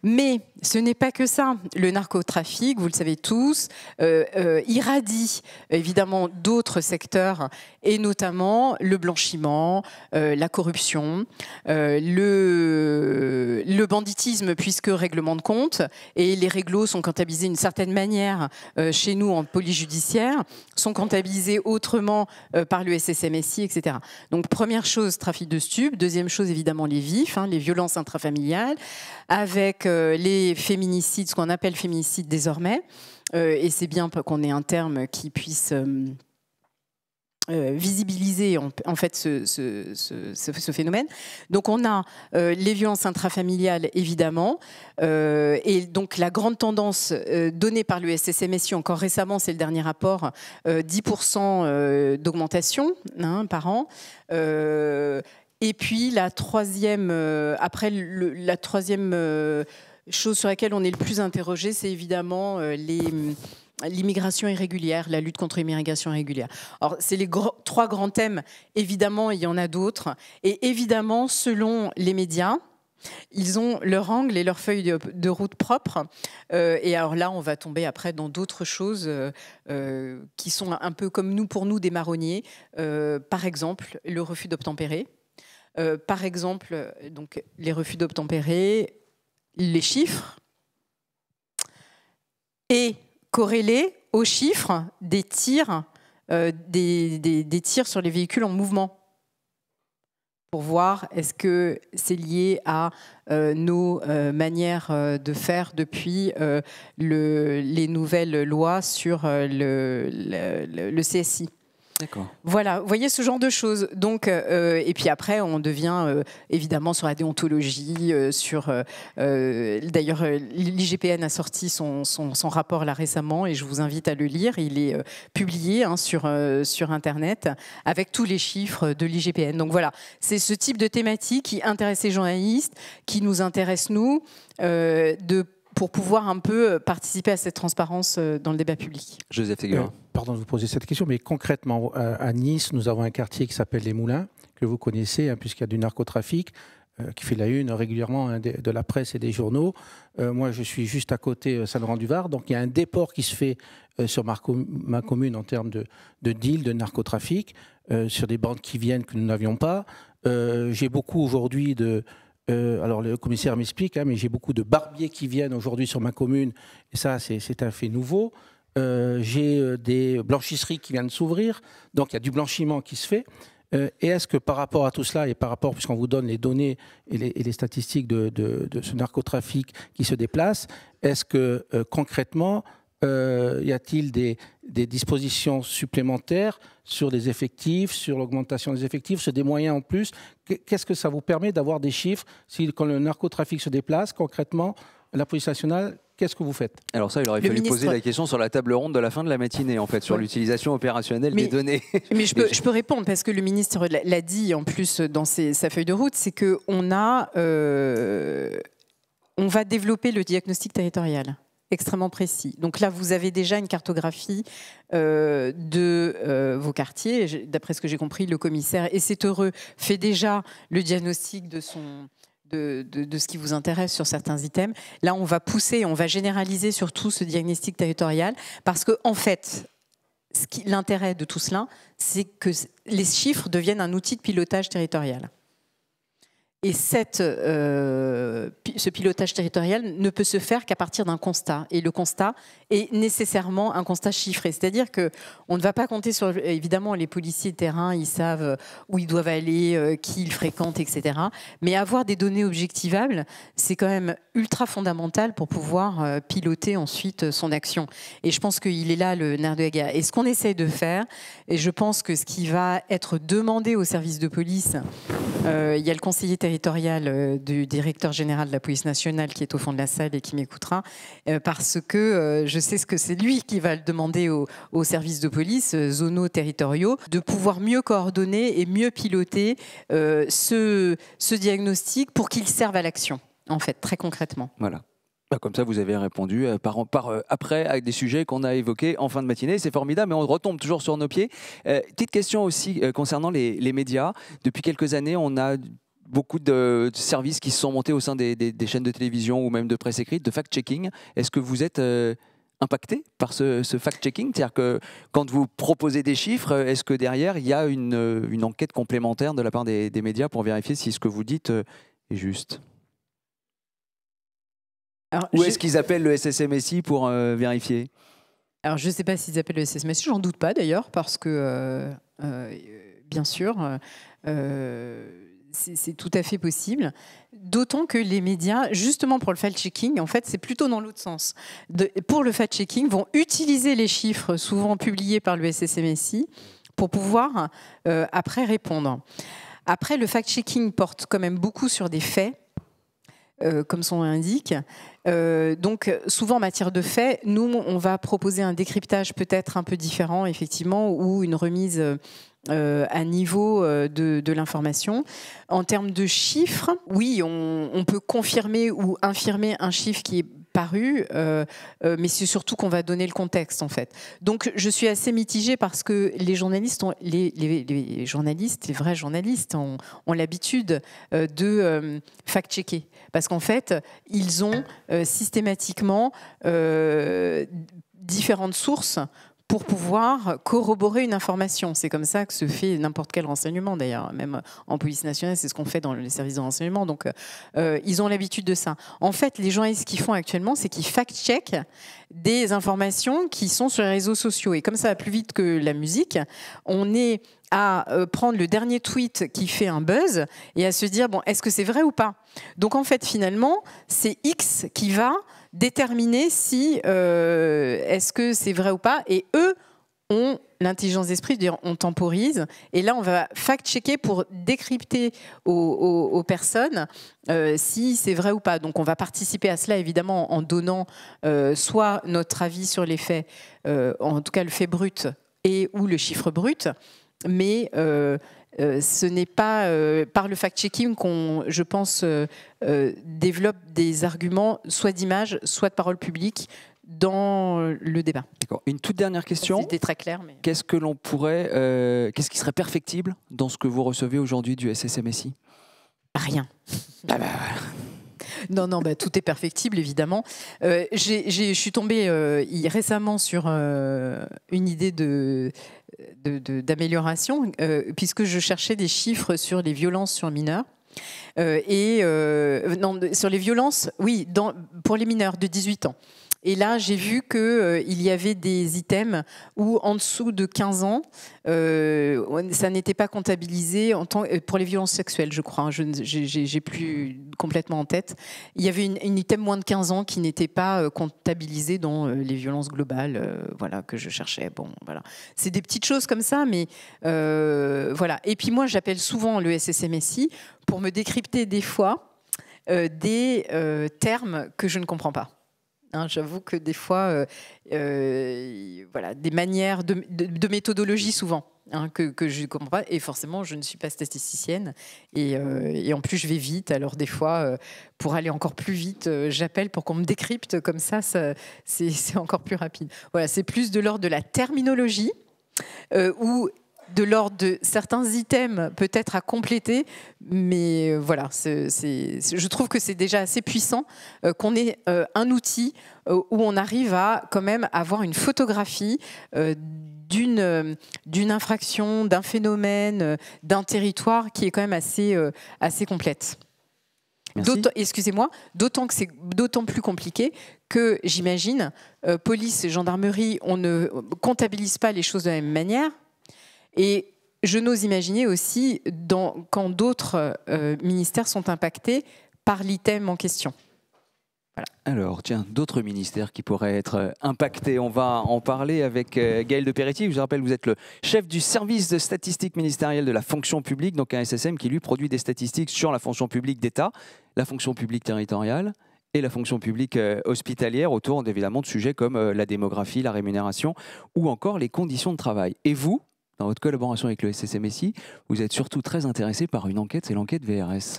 Mais ce n'est pas que ça. Le narcotrafic, vous le savez tous, irradie évidemment évidemment d'autres secteurs, et notamment le blanchiment, la corruption, le banditisme, puisque règlement de compte, et les réglos sont comptabilisés d'une certaine manière chez nous en police judiciaire, sont comptabilisés autrement par le SSMSI, etc. Donc première chose, trafic de stupes. Deuxième chose, évidemment, les vifs, les violences intrafamiliales, avec les féminicides, ce qu'on appelle féminicides désormais. Et c'est bien qu'on ait un terme qui puisse visibiliser en fait ce phénomène. Donc on a les violences intrafamiliales, évidemment, et donc la grande tendance donnée par le SSMSI encore récemment, c'est le dernier rapport, 10% d'augmentation par an. Et puis la troisième, la troisième chose sur laquelle on est le plus interrogé, c'est évidemment l'immigration irrégulière, la lutte contre l'immigration irrégulière. Alors, c'est les trois grands thèmes. Évidemment, il y en a d'autres. Et évidemment, selon les médias, ils ont leur angle et leur feuille de route propre. Et alors là, on va tomber après dans d'autres choses qui sont un peu comme nous, pour nous, des marronniers. Par exemple, le refus d'obtempérer. Par exemple, donc, les refus d'obtempérer, les chiffres, et corrélés aux chiffres des tirs, des tirs sur les véhicules en mouvement, pour voir est-ce que c'est lié à nos manières de faire depuis les nouvelles lois sur le CSI. D'accord. Voilà, vous voyez ce genre de choses. Donc, et puis après, on devient évidemment sur la déontologie, d'ailleurs, l'IGPN a sorti son rapport là récemment, et je vous invite à le lire. Il est publié sur Internet avec tous les chiffres de l'IGPN. Donc voilà, c'est ce type de thématique qui intéresse les journalistes, qui nous intéresse nous, pour pouvoir un peu participer à cette transparence dans le débat public. Joseph Séguin. Pardon de vous poser cette question, mais concrètement, à Nice, nous avons un quartier qui s'appelle Les Moulins, que vous connaissez, puisqu'il y a du narcotrafic, qui fait la une régulièrement de la presse et des journaux. Moi, je suis juste à côté, Saint-Laurent-du-Var, donc il y a un déport qui se fait sur ma commune en termes de deal, de narcotrafic, sur des bandes qui viennent que nous n'avions pas. J'ai beaucoup aujourd'hui alors le commissaire m'explique, mais j'ai beaucoup de barbiers qui viennent aujourd'hui sur ma commune, et ça c'est un fait nouveau. J'ai des blanchisseries qui viennent de s'ouvrir, donc il y a du blanchiment qui se fait. Et est-ce que par rapport à tout cela, et par rapport, puisqu'on vous donne les données et les statistiques de ce narcotrafic qui se déplace, est-ce que concrètement, y a-t-il des dispositions supplémentaires sur les effectifs, sur l'augmentation des effectifs, sur des moyens en plus? Qu'est-ce que ça vous permet d'avoir des chiffres quand le narcotrafic se déplace concrètement, la police nationale? Qu'est-ce que vous faites? Alors ça, il aurait fallu poser la question sur la table ronde de la fin de la matinée, en fait, sur l'utilisation opérationnelle des données. Mais je peux répondre, parce que le ministre l'a dit en plus dans sa feuille de route, c'est qu'on on va développer le diagnostic territorial extrêmement précis. Donc là, vous avez déjà une cartographie de vos quartiers. D'après ce que j'ai compris, le commissaire, et c'est heureux, fait déjà le diagnostic de ce qui vous intéresse sur certains items. Là, on va pousser, on va généraliser surtout ce diagnostic territorial, parce que en fait, l'intérêt de tout cela, c'est que les chiffres deviennent un outil de pilotage territorial. Et ce pilotage territorial ne peut se faire qu'à partir d'un constat. Et le constat est nécessairement un constat chiffré. C'est-à-dire qu'on ne va pas compter sur... Évidemment, les policiers de terrain, ils savent où ils doivent aller, qui ils fréquentent, etc. Mais avoir des données objectivables, c'est quand même ultra fondamental pour pouvoir piloter ensuite son action. Et je pense qu'il est là le nerf de la guerre. Et ce qu'on essaie de faire, et je pense que ce qui va être demandé au service de police, il y a le conseiller territorial du directeur général de la police nationale qui est au fond de la salle et qui m'écoutera, parce que je sais ce que c'est lui qui va le demander aux services de police zonaux territoriaux, de pouvoir mieux coordonner et mieux piloter ce diagnostic pour qu'il serve à l'action, en fait, très concrètement. Voilà. Comme ça, vous avez répondu après avec des sujets qu'on a évoqués en fin de matinée. C'est formidable, mais on retombe toujours sur nos pieds. Petite question aussi concernant les médias. Depuis quelques années, on a beaucoup de services qui se sont montés au sein des chaînes de télévision ou même de presse écrite, de fact-checking. Est-ce que vous êtes impacté par ce fact-checking? C'est-à-dire que quand vous proposez des chiffres, est-ce que derrière, il y a une enquête complémentaire de la part des médias pour vérifier si ce que vous dites est juste? Alors, ou est-ce qu'ils appellent le SSMSI pour vérifier? Alors, je ne sais pas s'ils appellent le SSMSI, j'en doute pas d'ailleurs, parce que, bien sûr, c'est tout à fait possible. D'autant que les médias, justement pour le fact-checking, en fait, c'est plutôt dans l'autre sens. Pour le fact-checking, vont utiliser les chiffres souvent publiés par le SSMSI pour pouvoir après répondre. Après, le fact-checking porte quand même beaucoup sur des faits, comme son nom l'indique. Donc, souvent en matière de faits, nous, on va proposer un décryptage peut-être un peu différent, effectivement, ou une remise à niveau de l'information. En termes de chiffres, oui, on peut confirmer ou infirmer un chiffre qui est paru, mais c'est surtout qu'on va donner le contexte, en fait. Donc, je suis assez mitigée parce que les journalistes, les journalistes, les vrais journalistes, ont l'habitude de fact-checker. Parce qu'en fait, ils ont systématiquement différentes sources pour pouvoir corroborer une information. C'est comme ça que se fait n'importe quel renseignement, d'ailleurs. Même en police nationale, c'est ce qu'on fait dans les services de renseignement. Donc, ils ont l'habitude de ça. En fait, les journalistes, ce qu'ils font actuellement, c'est qu'ils fact-checkent des informations qui sont sur les réseaux sociaux. Et comme ça va plus vite que la musique, on est à prendre le dernier tweet qui fait un buzz et à se dire, bon, est-ce que c'est vrai ou pas? Donc, en fait, finalement, c'est X qui va déterminer si est-ce que c'est vrai ou pas, et eux ont l'intelligence d'esprit de dire on temporise, et là on va fact-checker pour décrypter aux personnes si c'est vrai ou pas. Donc on va participer à cela évidemment en donnant soit notre avis sur les faits, en tout cas le fait brut et ou le chiffre brut, mais ce n'est pas par le fact-checking qu'on, je pense, développe des arguments soit d'image, soit de parole publique dans le débat. D'accord. Une toute dernière question. C'était très clair. Mais... Qu'est-ce que l'on pourrait, qu'est-ce qui serait perfectible dans ce que vous recevez aujourd'hui du SSMSI? Rien. Ah bah, Non, tout est perfectible, évidemment. Je suis tombée récemment sur une idée d'amélioration, puisque je cherchais des chiffres sur les violences sur mineurs. Sur les violences, oui, pour les mineurs de 18 ans. Et là, j'ai vu qu'il y avait des items où, en dessous de 15 ans, ça n'était pas comptabilisé pour les violences sexuelles, je crois. J'ai plus complètement en tête. Il y avait une item moins de 15 ans qui n'était pas comptabilisé dans les violences globales, voilà, que je cherchais. Bon, voilà. C'est des petites choses comme ça, mais voilà. Et puis moi, j'appelle souvent le SSMSI pour me décrypter des fois des termes que je ne comprends pas. J'avoue que des fois, voilà, des manières de méthodologie souvent que je ne comprends pas. Et forcément, je ne suis pas statisticienne. Et en plus, je vais vite. Alors des fois, pour aller encore plus vite, j'appelle pour qu'on me décrypte. Comme ça c'est encore plus rapide. Voilà, c'est plus de l'ordre de la terminologie ou de l'ordre de certains items peut-être à compléter, mais voilà, je trouve que c'est déjà assez puissant qu'on ait un outil où on arrive à quand même avoir une photographie d'une infraction, d'un phénomène, d'un territoire qui est quand même assez complète. Excusez-moi, d'autant que c'est d'autant plus compliqué que j'imagine, police et gendarmerie, on ne comptabilise pas les choses de la même manière. Et je n'ose imaginer aussi quand d'autres ministères sont impactés par l'item en question. Voilà. Alors, tiens, d'autres ministères qui pourraient être impactés. On va en parler avec Gaël de Peretti. Je vous rappelle, vous êtes le chef du service de statistique ministérielle de la fonction publique, donc un SSM qui lui produit des statistiques sur la fonction publique d'État, la fonction publique territoriale et la fonction publique hospitalière, autour évidemment de sujets comme la démographie, la rémunération ou encore les conditions de travail. Et vous, dans votre collaboration avec le SSMSI, vous êtes surtout très intéressé par une enquête, c'est l'enquête VRS.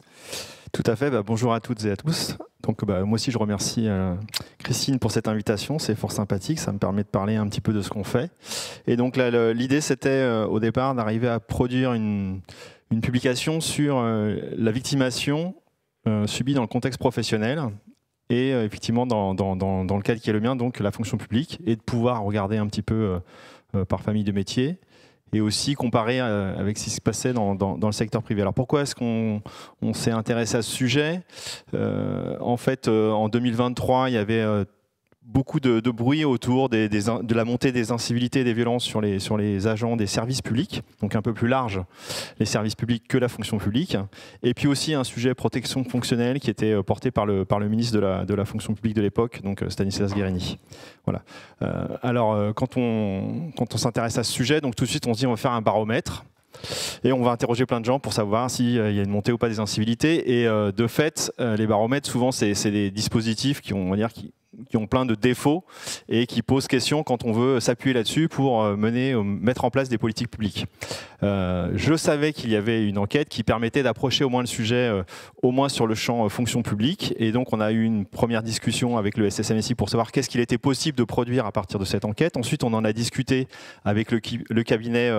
Tout à fait, bonjour à toutes et à tous. Donc, moi aussi je remercie Christine pour cette invitation, c'est fort sympathique, ça me permet de parler un petit peu de ce qu'on fait. Et donc l'idée c'était au départ d'arriver à produire une publication sur la victimation subie dans le contexte professionnel, et effectivement dans le cadre qui est le mien, donc la fonction publique, et de pouvoir regarder un petit peu par famille de métiers, et aussi comparer avec ce qui se passait dans le secteur privé. Alors pourquoi est-ce qu'on s'est intéressé à ce sujet ? En fait, en 2023, il y avait beaucoup de bruit autour de la montée des incivilités et des violences sur les agents des services publics, donc un peu plus large, les services publics que la fonction publique. Et puis aussi un sujet protection fonctionnelle qui était porté par le ministre de la fonction publique de l'époque, donc Stanislas Guerini. Voilà. Alors, quand on s'intéresse à ce sujet, donc tout de suite on se dit on va faire un baromètre. Et on va interroger plein de gens pour savoir s'il y a une montée ou pas des incivilités. Et de fait, les baromètres, souvent, c'est des dispositifs qui ont plein de défauts et qui posent question quand on veut s'appuyer là-dessus pour mettre en place des politiques publiques. Je savais qu'il y avait une enquête qui permettait d'approcher au moins le sujet, au moins sur le champ fonction publique. Et donc, on a eu une première discussion avec le SSMSI pour savoir qu'est-ce qu'il était possible de produire à partir de cette enquête. Ensuite, on en a discuté avec le cabinet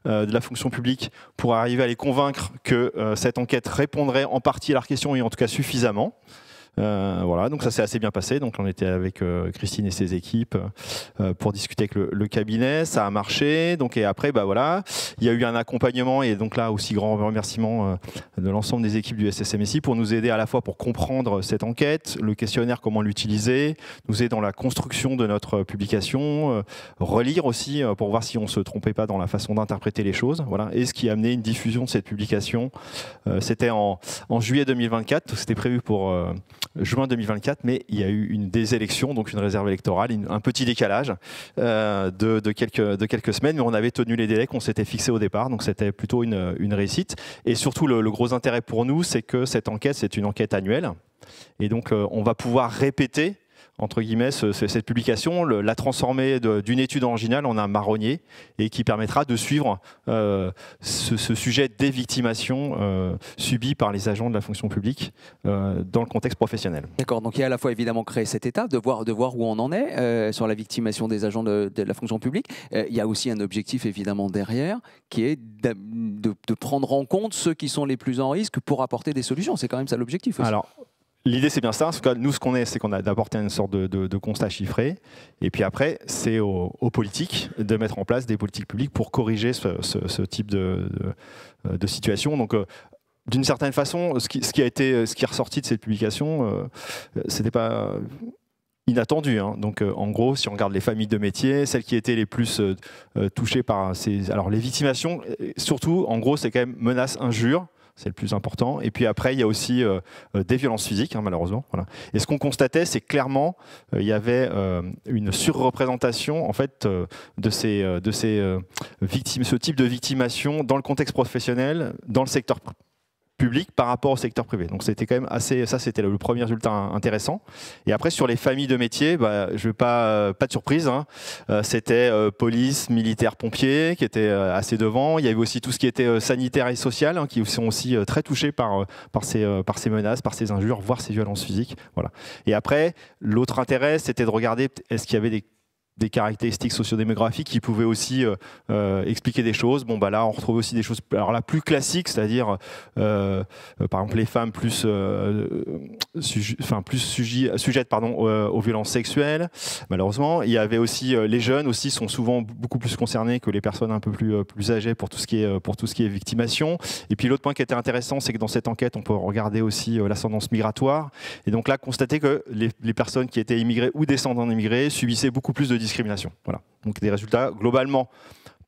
de la fonction publique pour arriver à les convaincre que cette enquête répondrait en partie à leur question et en tout cas suffisamment. Voilà, donc ça s'est assez bien passé. Donc on était avec Christine et ses équipes pour discuter avec le cabinet. Ça a marché. Donc et après, bah voilà, il y a eu un accompagnement et donc là aussi grand remerciement de l'ensemble des équipes du SSMSI pour nous aider à la fois pour comprendre cette enquête, le questionnaire, comment l'utiliser, nous aider dans la construction de notre publication, relire aussi pour voir si on se trompait pas dans la façon d'interpréter les choses. Voilà, et ce qui a amené une diffusion de cette publication, c'était en juillet 2024. C'était prévu pour juin 2024, mais il y a eu des élections, donc une réserve électorale, un petit décalage de quelques semaines, mais on avait tenu les délais qu'on s'était fixés au départ, donc c'était plutôt une réussite. Et surtout, le gros intérêt pour nous, c'est que cette enquête, c'est une enquête annuelle, et donc on va pouvoir répéter entre guillemets, cette publication, la transformer d'une étude originale en un marronnier et qui permettra de suivre ce sujet des victimations subies par les agents de la fonction publique dans le contexte professionnel. D'accord, donc il y a à la fois évidemment créer cette étape, de voir où on en est sur la victimation des agents de la fonction publique. Il y a aussi un objectif évidemment derrière qui est de prendre en compte ceux qui sont les plus en risque pour apporter des solutions. C'est quand même ça l'objectif aussi. Alors, l'idée, c'est bien ça. En tout cas, nous, ce qu'on est, c'est qu'on a d'apporter une sorte de constat chiffré. Et puis après, c'est aux politiques de mettre en place des politiques publiques pour corriger ce type de situation. Donc, d'une certaine façon, ce qui est ressorti de cette publication, c'était pas inattendu. Hein. Donc, en gros, si on regarde les familles de métiers, celles qui étaient les plus touchées par alors les victimations, surtout, en gros, c'est quand même menaces, injures. C'est le plus important. Et puis après, il y a aussi des violences physiques, hein, malheureusement. Voilà. Et ce qu'on constatait, c'est clairement il y avait une surreprésentation en fait de ces victimes, ce type de victimation dans le contexte professionnel, dans le secteur public par rapport au secteur privé. Donc c'était quand même assez, ça c'était le premier résultat intéressant. Et après sur les familles de métiers, je vais pas de surprise, hein, c'était police, militaire, pompiers qui étaient assez devant. Il y avait aussi tout ce qui était sanitaire et social, hein, qui sont aussi très touchés par ces menaces, par ces injures, voire ces violences physiques. Voilà. Et après, l'autre intérêt, c'était de regarder est-ce qu'il y avait des caractéristiques sociodémographiques qui pouvaient aussi expliquer des choses. Bon, là, on retrouve aussi des choses plus classiques, c'est-à-dire, par exemple, les femmes plus sujettes aux violences sexuelles, malheureusement. Il y avait aussi, les jeunes aussi sont souvent beaucoup plus concernés que les personnes un peu plus âgées pour tout ce qui est victimation. Et puis, l'autre point qui était intéressant, c'est que dans cette enquête, on peut regarder aussi l'ascendance migratoire. Et donc là, constater que les personnes qui étaient immigrées ou descendants d'immigrés subissaient beaucoup plus de discrimination. Voilà. Donc des résultats globalement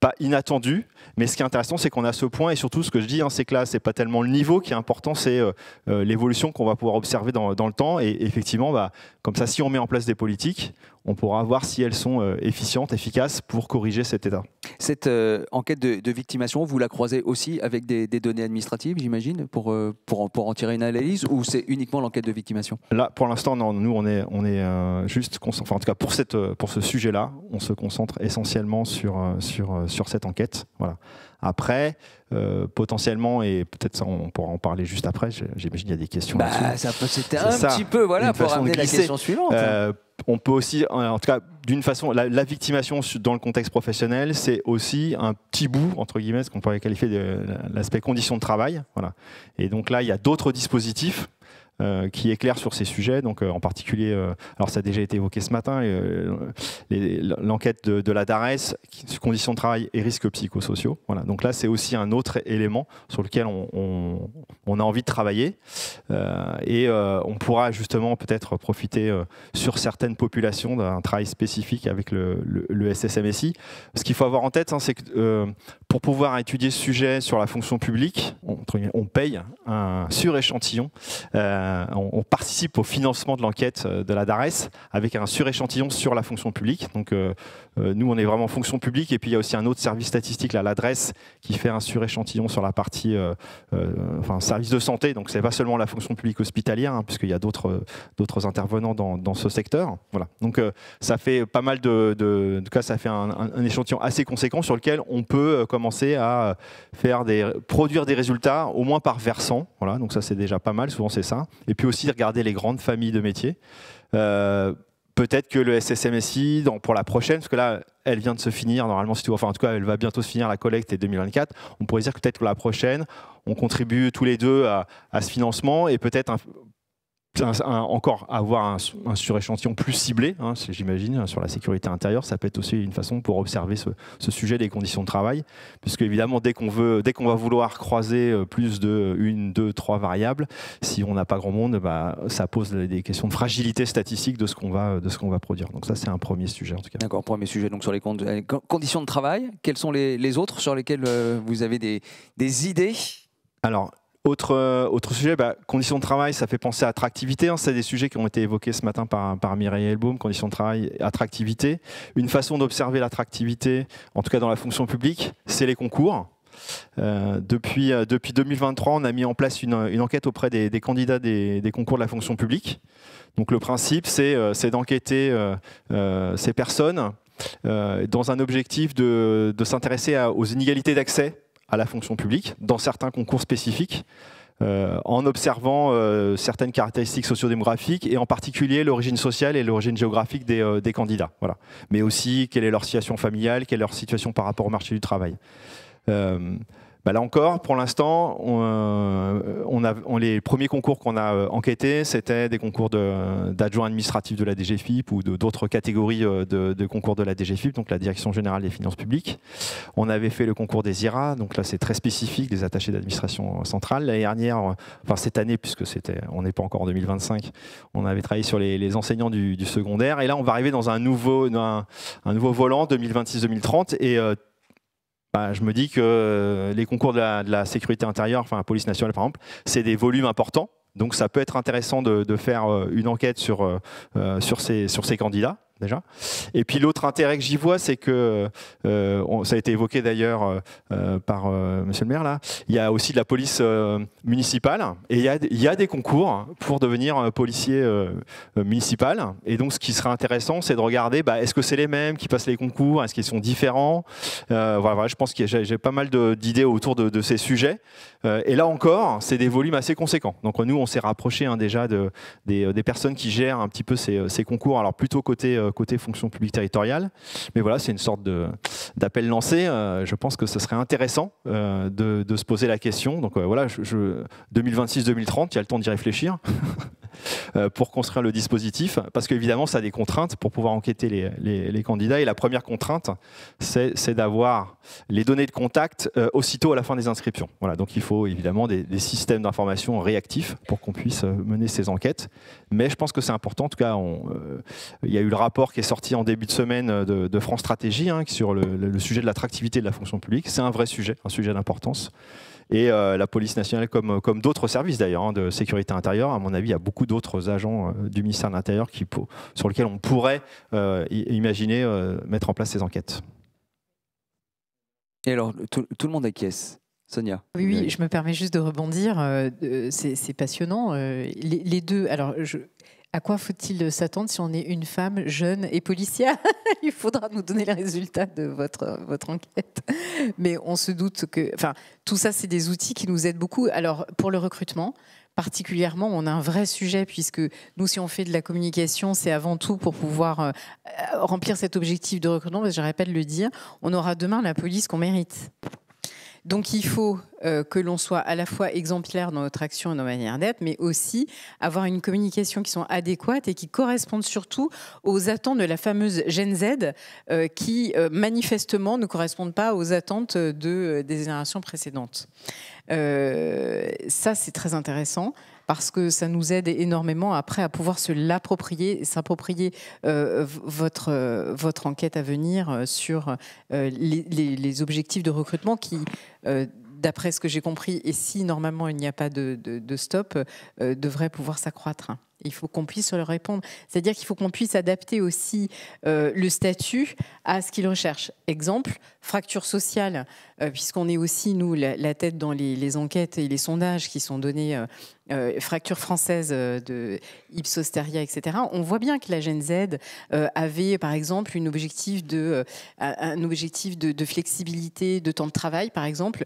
pas inattendus, mais ce qui est intéressant, c'est qu'on a ce point, et surtout ce que je dis, hein, c'est que là, c'est pas tellement le niveau qui est important, c'est l'évolution qu'on va pouvoir observer dans le temps, et effectivement, comme ça, si on met en place des politiques, on pourra voir si elles sont efficientes, efficaces pour corriger cet état. Cette enquête de victimation, vous la croisez aussi avec des données administratives, j'imagine, pour en tirer une analyse, ou c'est uniquement l'enquête de victimation? Là, pour l'instant, non. Nous, on est juste, enfin, en tout cas, pour ce sujet-là, on se concentre essentiellement sur cette enquête. Voilà. Après, potentiellement, et peut-être ça, on pourra en parler juste après, j'imagine qu'il y a des questions là-dessus. C'était petit peu, voilà, pour amener la question suivante. On peut aussi, en tout cas, d'une façon, la victimation dans le contexte professionnel, c'est aussi un petit bout, entre guillemets, ce qu'on pourrait qualifier de l'aspect conditions de travail. Voilà. Et donc là, il y a d'autres dispositifs qui éclaire sur ces sujets. Donc, en particulier, alors ça a déjà été évoqué ce matin, l'enquête de la DARES, conditions de travail et risques psychosociaux. Voilà. Donc là, c'est aussi un autre élément sur lequel on a envie de travailler. Et on pourra justement peut-être profiter sur certaines populations d'un travail spécifique avec le SSMSI. Ce qu'il faut avoir en tête, c'est que pour pouvoir étudier ce sujet sur la fonction publique, on paye un suréchantillon. On participe au financement de l'enquête de la DARES avec un suréchantillon sur la fonction publique. Donc nous, on est vraiment fonction publique. Et puis il y a aussi un autre service statistique, l'adresse, qui fait un suréchantillon sur la partie service de santé. Donc c'est pas seulement la fonction publique hospitalière, hein, puisqu'il y a d'autres intervenants dans ce secteur. Voilà. Donc ça fait pas mal en tout cas, ça fait un échantillon assez conséquent sur lequel on peut commencer à produire des résultats, au moins par versant. Voilà. Donc ça, c'est déjà pas mal. Souvent, c'est ça. Et puis aussi regarder les grandes familles de métiers. Peut-être que le SSMSI, pour la prochaine, parce que là, elle vient de se finir, normalement, en tout cas, elle va bientôt se finir, la collecte est 2024. On pourrait dire que peut-être que la prochaine, on contribue tous les deux à ce financement et peut-être encore avoir un suréchantillon plus ciblé, hein, j'imagine, sur la sécurité intérieure. Ça peut être aussi une façon pour observer ce sujet des conditions de travail, puisque évidemment, dès qu'on va vouloir croiser plus de 1, 2, 3 variables, si on n'a pas grand monde, ça pose des questions de fragilité statistique de ce qu'on va produire. Donc ça, c'est un premier sujet en tout cas. D'accord, premier sujet donc sur les conditions de travail. Quels sont les autres sur lesquels vous avez des idées? Alors, autre sujet, conditions de travail, ça fait penser à attractivité. Hein, c'est des sujets qui ont été évoqués ce matin par Mireille Elbaum, conditions de travail, attractivité. Une façon d'observer l'attractivité, en tout cas dans la fonction publique, c'est les concours. Depuis 2023, on a mis en place une enquête auprès des candidats des concours de la fonction publique. Donc le principe, c'est d'enquêter ces personnes dans un objectif de s'intéresser aux inégalités d'accès à la fonction publique, dans certains concours spécifiques, en observant certaines caractéristiques sociodémographiques et en particulier l'origine sociale et l'origine géographique des candidats. Voilà. Mais aussi, quelle est leur situation familiale, quelle est leur situation par rapport au marché du travail. Là encore, pour l'instant, les premiers concours qu'on a enquêtés, c'était des concours d'adjoints administratifs de la DGFiP ou d'autres catégories de concours de la DGFiP, donc la Direction Générale des Finances Publiques. On avait fait le concours des IRA, donc là c'est très spécifique, des attachés d'administration centrale. L'année dernière, cette année, puisque on n'est pas encore en 2025, on avait travaillé sur les enseignants du secondaire. Et là, on va arriver dans un nouveau volant 2026-2030 et je me dis que les concours de la sécurité intérieure, la police nationale par exemple, c'est des volumes importants. Donc ça peut être intéressant de faire une enquête sur ces candidats. Déjà. Et puis l'autre intérêt que j'y vois, c'est que, ça a été évoqué d'ailleurs par monsieur le maire, là, il y a aussi de la police municipale et il y a des concours pour devenir policier municipal. Et donc ce qui serait intéressant, c'est de regarder, est-ce que c'est les mêmes qui passent les concours, est-ce qu'ils sont différents. Voilà, je pense que j'ai pas mal d'idées autour de ces sujets. Et là encore, c'est des volumes assez conséquents. Donc nous, on s'est rapproché déjà des personnes qui gèrent un petit peu ces concours, alors plutôt côté fonction publique territoriale. Mais voilà, c'est une sorte d'appel lancé. Je pense que ce serait intéressant de se poser la question. Donc voilà, 2026-2030, il y a le temps d'y réfléchir pour construire le dispositif. Parce qu'évidemment, ça a des contraintes pour pouvoir enquêter les candidats. Et la première contrainte, c'est d'avoir les données de contact aussitôt à la fin des inscriptions. Voilà, donc il faut évidemment des systèmes d'information réactifs pour qu'on puisse mener ces enquêtes. Mais je pense que c'est important. En tout cas, il y a eu le rapport qui est sorti en début de semaine de France Stratégie sur le sujet de l'attractivité de la fonction publique. C'est un vrai sujet, un sujet d'importance. Et la police nationale, comme d'autres services d'ailleurs de sécurité intérieure, à mon avis, il y a beaucoup d'autres agents du ministère de l'Intérieur sur lesquels on pourrait imaginer mettre en place ces enquêtes. Et alors, tout le monde acquiesce. Sonia. Oui, je me permets juste de rebondir. C'est passionnant. Les deux. Alors, à quoi faut-il s'attendre si on est une femme jeune et policière? Il faudra nous donner les résultats de votre enquête. Mais on se doute que, tout ça, c'est des outils qui nous aident beaucoup. Alors, pour le recrutement, particulièrement, on a un vrai sujet puisque nous, si on fait de la communication, c'est avant tout pour pouvoir remplir cet objectif de recrutement. Parce que j'arrête pas de le dire, on aura demain la police qu'on mérite. Donc il faut que l'on soit à la fois exemplaire dans notre action et nos manières d'être, mais aussi avoir une communication qui sont adéquates et qui correspondent surtout aux attentes de la fameuse Gen Z qui manifestement ne correspondent pas aux attentes des générations précédentes. Ça, c'est très intéressant parce que ça nous aide énormément après à pouvoir se l'approprier, s'approprier votre enquête à venir sur les objectifs de recrutement qui, d'après ce que j'ai compris, et si normalement il n'y a pas de stop, devraient pouvoir s'accroître. Il faut qu'on puisse leur répondre. C'est-à-dire qu'il faut qu'on puisse adapter aussi le statut à ce qu'ils recherchent. Exemple, fracture sociale, puisqu'on est aussi, nous, la tête dans les enquêtes et les sondages qui sont donnés, fracture française de Ipsos Steria, etc. On voit bien que la Gen Z avait, par exemple, un objectif de flexibilité, de temps de travail, par exemple,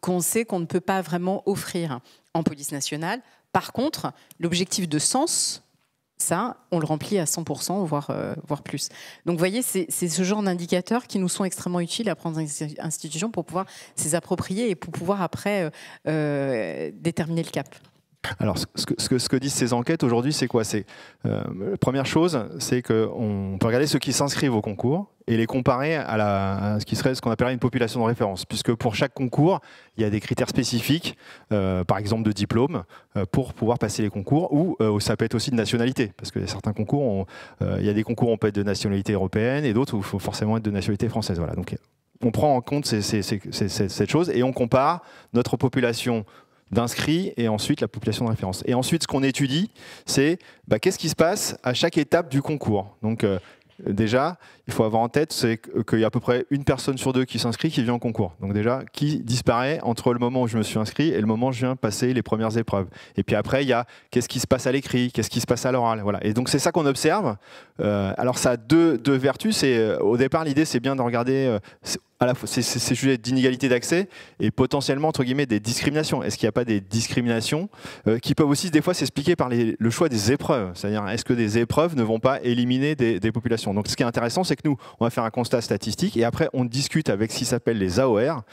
qu'on sait qu'on ne peut pas vraiment offrir en police nationale. Par contre, l'objectif de sens, ça, on le remplit à 100%, voire plus. Donc, vous voyez, c'est ce genre d'indicateurs qui nous sont extrêmement utiles à prendre en institution pour pouvoir s'y approprier et pour pouvoir après déterminer le cap. Alors, ce que disent ces enquêtes aujourd'hui, c'est quoi? La première chose, c'est qu'on peut regarder ceux qui s'inscrivent au concours et les comparer à ce qui serait ce qu'on appellerait une population de référence, puisque pour chaque concours, il y a des critères spécifiques, par exemple de diplôme, pour pouvoir passer les concours, ou ça peut être aussi de nationalité, parce que certains concours, il y a des concours où on peut être de nationalité européenne et d'autres où il faut forcément être de nationalité française. Voilà. Donc, on prend en compte cette chose et on compare notre population d'inscrits et ensuite la population de référence. Et ensuite, ce qu'on étudie, c'est qu'est-ce qui se passe à chaque étape du concours. Donc déjà, il faut avoir en tête qu'il y a à peu près une personne sur deux qui s'inscrit qui vient au concours. Donc déjà, qui disparaît entre le moment où je me suis inscrit et le moment où je viens passer les premières épreuves. Et puis après, il y a qu'est-ce qui se passe à l'écrit, qu'est-ce qui se passe à l'oral. Voilà. Et donc c'est ça qu'on observe. Alors ça a deux vertus. Au départ, l'idée, c'est bien de regarder à la fois ces sujets d'inégalité d'accès et potentiellement, entre guillemets, des discriminations. Est-ce qu'il n'y a pas des discriminations qui peuvent aussi des fois s'expliquer par le choix des épreuves? C'est-à-dire, est-ce que des épreuves ne vont pas éliminer des populations? Donc ce qui est intéressant, c'est que nous, on va faire un constat statistique et après, on discute avec ce qui s'appelle les AOR,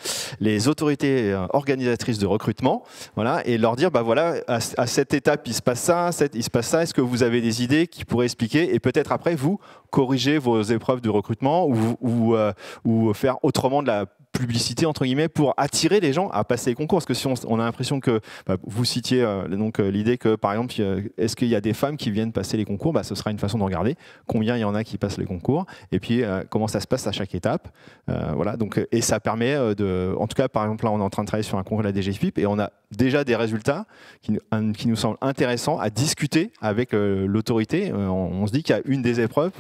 les autorités organisatrices de recrutement, voilà, et leur dire, voilà, à cette étape, il se passe ça, il se passe ça, est-ce que vous avez des idées qui pourraient expliquer? Et peut-être après, vous, corriger vos épreuves de recrutement ou faire autrement de la publicité entre guillemets pour attirer les gens à passer les concours. Parce que si on a l'impression que vous citiez l'idée que par exemple est-ce qu'il y a des femmes qui viennent passer les concours, ce sera une façon de regarder combien il y en a qui passent les concours et puis comment ça se passe à chaque étape. Voilà, donc, et ça permet en tout cas par exemple là on est en train de travailler sur un concours de la DGFiP et on a déjà des résultats qui nous semblent intéressants à discuter avec l'autorité. On se dit qu'il y a une des épreuves.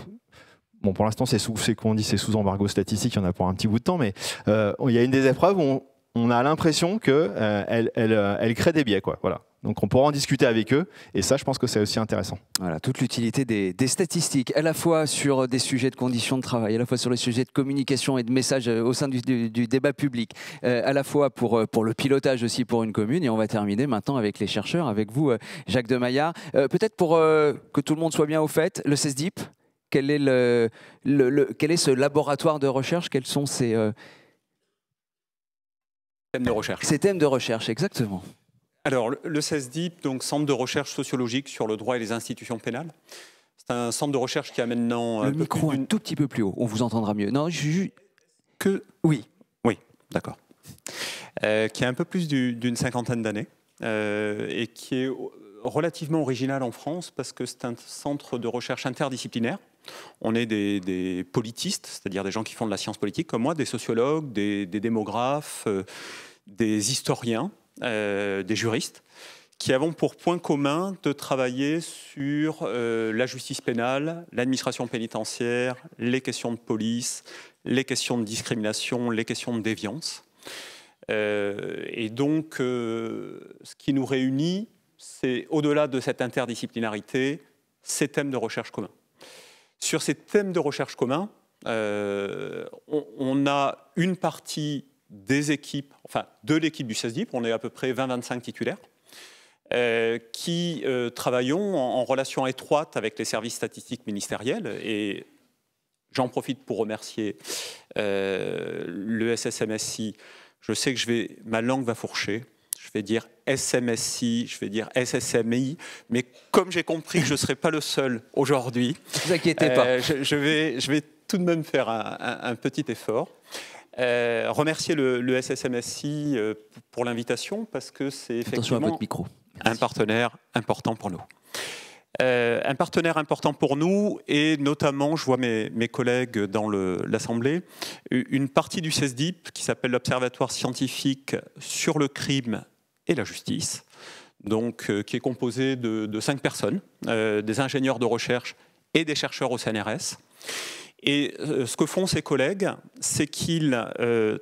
Bon, pour l'instant, c'est sous embargo statistique, il y en a pour un petit bout de temps, mais il y a une des épreuves où on a l'impression qu'elle crée des biais, quoi. Voilà. Donc on pourra en discuter avec eux, et ça, je pense que c'est aussi intéressant. Voilà, toute l'utilité des statistiques, à la fois sur des sujets de conditions de travail, à la fois sur les sujets de communication et de messages au sein du débat public, à la fois pour le pilotage aussi pour une commune. Et on va terminer maintenant avec les chercheurs, avec vous, Jacques de Maillard. Peut-être pour que tout le monde soit bien au fait, le CESDIP, quel est ce laboratoire de recherche? Quels sont ces thèmes de recherche? Ces thèmes de recherche, exactement. Alors, le CESDIP, donc Centre de recherche sociologique sur le droit et les institutions pénales, c'est un centre de recherche qui a maintenant... Le micro un tout petit peu plus haut, on vous entendra mieux. Non, Oui, d'accord. Qui a un peu plus d'une cinquantaine d'années et qui est relativement original en France parce que c'est un centre de recherche interdisciplinaire. On est des politistes, c'est-à-dire des gens qui font de la science politique comme moi, des sociologues, des démographes, des historiens, des juristes, qui avons pour point commun de travailler sur la justice pénale, l'administration pénitentiaire, les questions de police, les questions de discrimination, les questions de déviance. Et donc, ce qui nous réunit, c'est au-delà de cette interdisciplinarité, ces thèmes de recherche communs. Sur ces thèmes de recherche communs, on a une partie des équipes, enfin de l'équipe du CESDIP, on est à peu près 20-25 titulaires, qui travaillons en relation étroite avec les services statistiques ministériels. Et j'en profite pour remercier le SSMSI je sais que ma langue va fourcher. Je vais dire SMSI, je vais dire SSMI, mais comme j'ai compris que je ne serai pas le seul aujourd'hui, ne vous inquiétez pas. Je vais tout de même faire un petit effort. Remercier le SSMSI pour l'invitation, parce que c'est effectivement un partenaire important pour nous. Un partenaire important pour nous, et notamment, je vois mes collègues dans l'Assemblée, une partie du CESDIP qui s'appelle l'Observatoire scientifique sur le crime et la justice, donc, qui est composé de 5 personnes, des ingénieurs de recherche et des chercheurs au CNRS. Et ce que font ces collègues, c'est qu'ils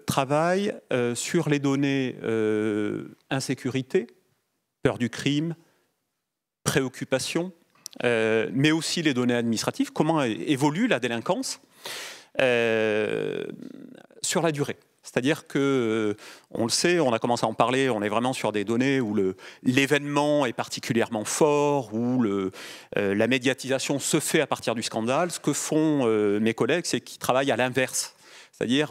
travaillent sur les données insécurité, peur du crime, préoccupation, mais aussi les données administratives, comment évolue la délinquance sur la durée. C'est-à-dire que, on le sait, on a commencé à en parler, on est vraiment sur des données où l'événement est particulièrement fort, où la médiatisation se fait à partir du scandale. Ce que font mes collègues, c'est qu'ils travaillent à l'inverse. C'est-à-dire,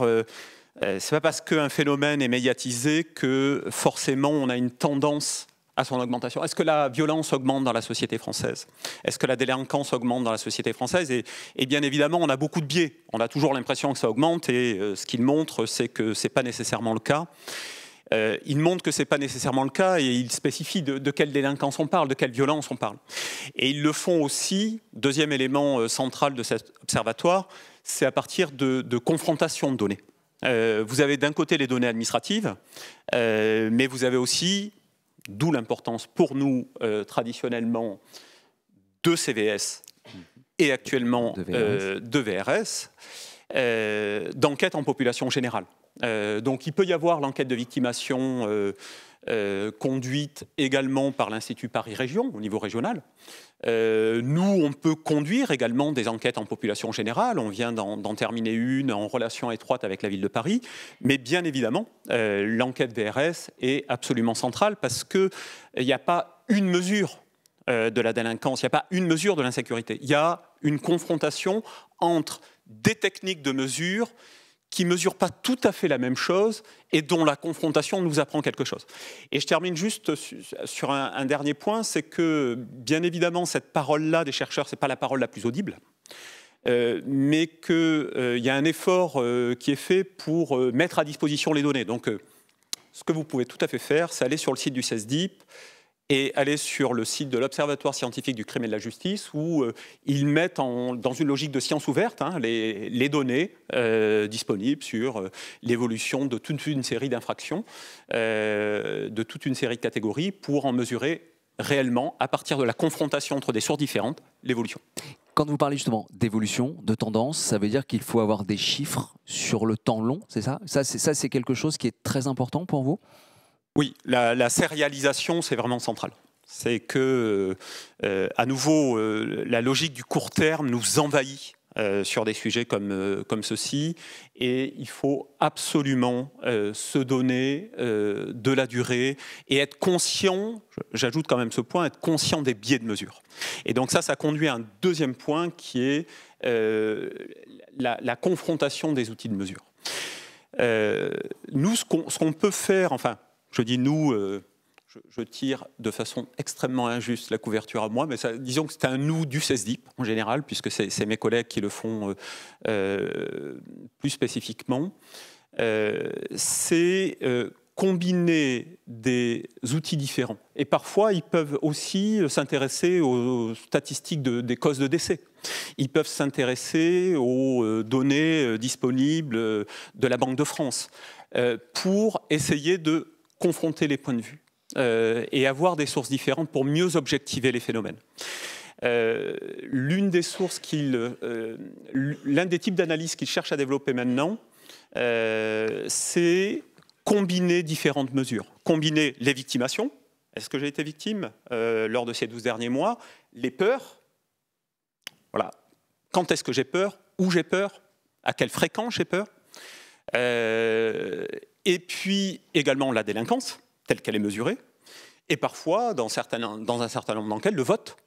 c'est pas parce qu'un phénomène est médiatisé que forcément on a une tendance à son augmentation. Est-ce que la violence augmente dans la société française? Est-ce que la délinquance augmente dans la société française? Et bien évidemment, on a beaucoup de biais. On a toujours l'impression que ça augmente, et ce qu'il montre, c'est que ce n'est pas nécessairement le cas. Il montre que ce n'est pas nécessairement le cas, et il spécifie de quelle délinquance on parle, de quelle violence on parle. Et ils le font aussi, deuxième élément central de cet observatoire, c'est à partir de confrontations de données. Vous avez d'un côté les données administratives, mais vous avez aussi, d'où l'importance pour nous, traditionnellement, de CVS et actuellement de VRS, d'enquête en population générale. Donc il peut y avoir l'enquête de victimation conduite également par l'Institut Paris Région, au niveau régional. Nous, on peut conduire également des enquêtes en population générale. On vient d'en terminer une en relation étroite avec la ville de Paris. Mais bien évidemment, l'enquête VRS est absolument centrale, parce qu'il n'y a pas une mesure de la délinquance, il n'y a pas une mesure de l'insécurité. Il y a une confrontation entre des techniques de mesure qui ne mesurent pas tout à fait la même chose et dont la confrontation nous apprend quelque chose. Et je termine juste sur un dernier point, c'est que, bien évidemment, cette parole-là des chercheurs, ce n'est pas la parole la plus audible, mais qu'il y a un effort qui est fait pour mettre à disposition les données. Donc, ce que vous pouvez tout à fait faire, c'est aller sur le site du CESDIP et aller sur le site de l'Observatoire scientifique du crime et de la justice, où ils mettent dans une logique de science ouverte les données disponibles sur l'évolution de toute une série d'infractions, de toute une série de catégories, pour en mesurer réellement, à partir de la confrontation entre des sources différentes, l'évolution. Quand vous parlez justement d'évolution, de tendance, ça veut dire qu'il faut avoir des chiffres sur le temps long, c'est ça? Ça, c'est quelque chose qui est très important pour vous? Oui, la sérialisation, c'est vraiment central. C'est que, à nouveau, la logique du court terme nous envahit sur des sujets comme ceci, et il faut absolument se donner de la durée et être conscient, j'ajoute quand même ce point, être conscient des biais de mesure. Et donc ça conduit à un deuxième point qui est la confrontation des outils de mesure. Nous, ce qu'on peut faire, enfin, je dis nous, je tire de façon extrêmement injuste la couverture à moi, mais disons que c'est un nous du CESDIP en général, puisque c'est mes collègues qui le font plus spécifiquement. C'est combiner des outils différents. Et parfois, ils peuvent aussi s'intéresser aux statistiques des causes de décès. Ils peuvent s'intéresser aux données disponibles de la Banque de France pour essayer de confronter les points de vue et avoir des sources différentes pour mieux objectiver les phénomènes. L'une des sources l'un des types d'analyse qu'ils cherchent à développer maintenant, c'est combiner différentes mesures. Combiner les victimations. Est-ce que j'ai été victime lors de ces 12 derniers mois? Les peurs. Voilà. Quand est-ce que j'ai peur? Où j'ai peur? À quelle fréquence j'ai peur? Et puis également la délinquance, telle qu'elle est mesurée, et parfois, dans un certain nombre d'enquêtes, le vote.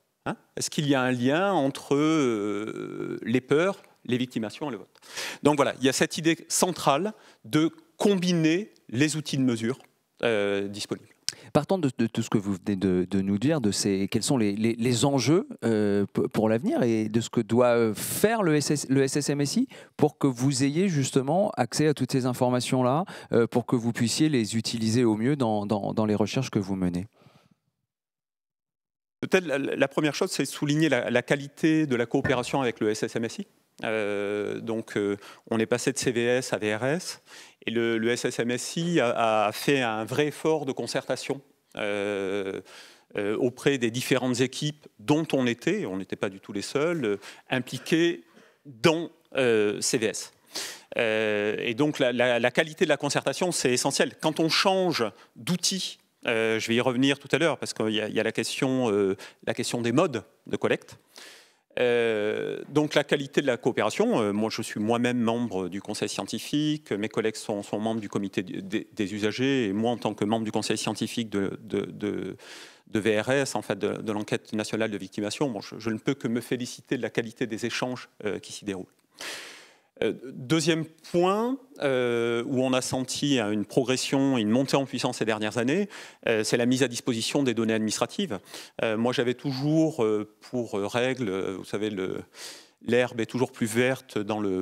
Est-ce qu'il y a un lien entre les peurs, les victimations et le vote? Donc voilà, il y a cette idée centrale de combiner les outils de mesure disponibles. Partant de tout ce que vous venez de nous dire, quels sont les enjeux pour l'avenir et de ce que doit faire le SSMSI pour que vous ayez justement accès à toutes ces informations-là, pour que vous puissiez les utiliser au mieux dans les recherches que vous menez? Peut-être la première chose, c'est souligner la qualité de la coopération avec le SSMSI. On est passé de CVS à VRS et le SSMSI a fait un vrai effort de concertation auprès des différentes équipes dont on n'était pas du tout les seuls, impliqués dans CVS. Et donc la qualité de la concertation, c'est essentiel. Quand on change d'outil, je vais y revenir tout à l'heure parce qu'il y a la question des modes de collecte. Donc la qualité de la coopération, moi je suis moi-même membre du conseil scientifique, mes collègues sont membres du comité des usagers et moi en tant que membre du conseil scientifique de VRS, en fait de l'enquête nationale de victimation, bon, je ne peux que me féliciter de la qualité des échanges qui s'y déroulent. Deuxième point où on a senti une progression, une montée en puissance ces dernières années, c'est la mise à disposition des données administratives. Moi, j'avais toujours pour règle, vous savez, l'herbe est toujours plus verte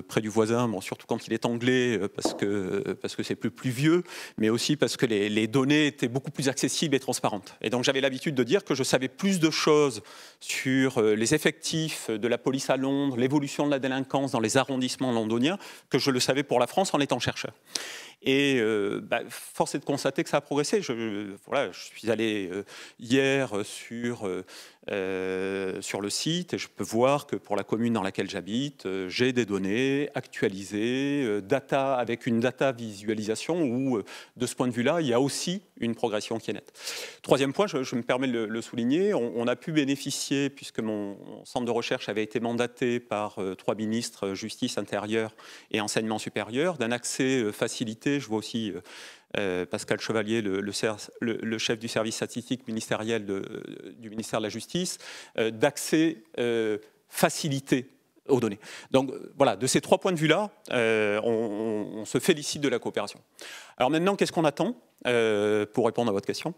près du voisin, bon, surtout quand il est anglais, parce que c'est plus pluvieux, mais aussi parce que les données étaient beaucoup plus accessibles et transparentes. Et donc j'avais l'habitude de dire que je savais plus de choses sur les effectifs de la police à Londres, l'évolution de la délinquance dans les arrondissements londoniens, que je le savais pour la France en étant chercheur. Et force est de constater que ça a progressé. Je suis allé hier sur le site et je peux voir que pour la commune dans laquelle j'habite, j'ai des données actualisées, avec une data visualisation où, de ce point de vue-là, il y a aussi une progression qui est nette. Troisième point, je me permets de le souligner, on a pu bénéficier, puisque mon centre de recherche avait été mandaté par 3 ministres, justice, intérieur et enseignement supérieur, d'un accès facilité. Je vois aussi Pascal Chevalier, le chef du service statistique ministériel du ministère de la Justice, d'accès facilité aux données. Donc voilà, de ces 3 points de vue-là, on se félicite de la coopération. Alors maintenant, qu'est-ce qu'on attend pour répondre à votre question?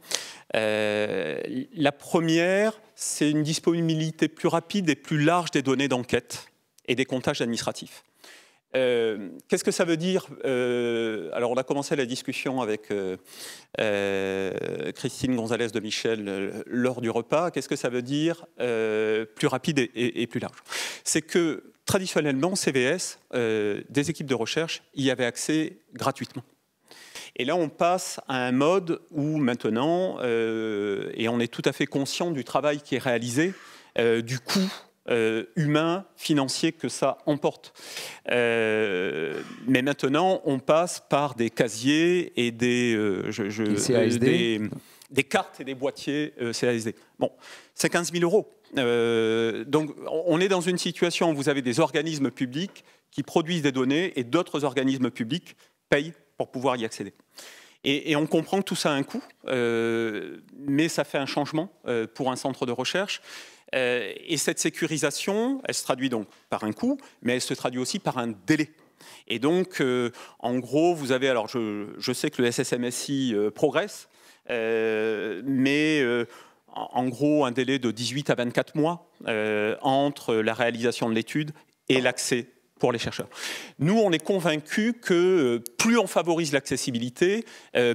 La première, c'est une disponibilité plus rapide et plus large des données d'enquête et des comptages administratifs. Qu'est-ce que ça veut dire? Alors on a commencé la discussion avec Christine Gonzalez de Michel lors du repas. Qu'est-ce que ça veut dire plus rapide et plus large? C'est que traditionnellement CVS, des équipes de recherche y avaient accès gratuitement. Et là on passe à un mode où maintenant, et on est tout à fait conscient du travail qui est réalisé, du coût humain, financier que ça emporte. Mais maintenant, on passe par des casiers et des cartes et des boîtiers CASD. Bon, c'est 15 000 euros. Donc, on est dans une situation où vous avez des organismes publics qui produisent des données et d'autres organismes publics payent pour pouvoir y accéder. Et on comprend que tout ça a un coût, mais ça fait un changement pour un centre de recherche. Et cette sécurisation, elle se traduit donc par un coût, mais elle se traduit aussi par un délai. Et donc, en gros, vous avez, alors je sais que le SSMSI progresse, mais en gros, un délai de 18 à 24 mois entre la réalisation de l'étude et l'accès pour les chercheurs. Nous, on est convaincus que plus on favorise l'accessibilité,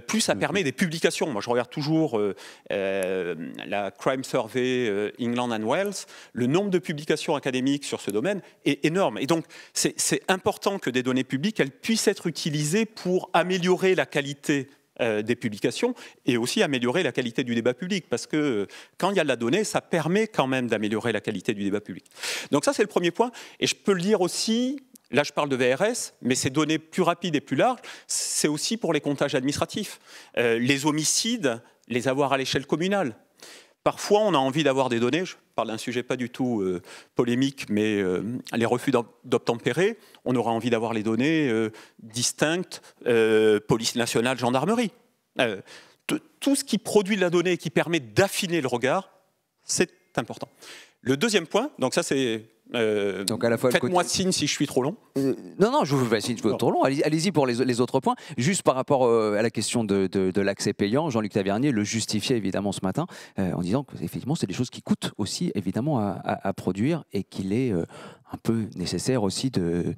plus ça permet des publications. Moi, je regarde toujours la Crime Survey England and Wales. Le nombre de publications académiques sur ce domaine est énorme. Et donc, c'est important que des données publiques, elles puissent être utilisées pour améliorer la qualité des publications et aussi améliorer la qualité du débat public, parce que quand il y a de la donnée, ça permet quand même d'améliorer la qualité du débat public. Donc ça, c'est le premier point. Et je peux le dire aussi, là je parle de VRS, mais ces données plus rapides et plus larges, c'est aussi pour les comptages administratifs. Les homicides, les avoir à l'échelle communale. Parfois, on a envie d'avoir des données, je parle d'un sujet pas du tout polémique, mais les refus d'obtempérer, on aura envie d'avoir les données distinctes, police nationale, gendarmerie. Tout ce qui produit de la donnée et qui permet d'affiner le regard, c'est important. Le deuxième point, donc ça c'est Donc à la fois faites-moi signe si je suis trop long. Non, je vous fais signe, je suis trop long. Allez-y pour les autres points. Juste par rapport à la question de l'accès payant, Jean-Luc Tavernier le justifiait évidemment ce matin en disant que effectivement c'est des choses qui coûtent aussi évidemment à produire et qu'il est un peu nécessaire aussi de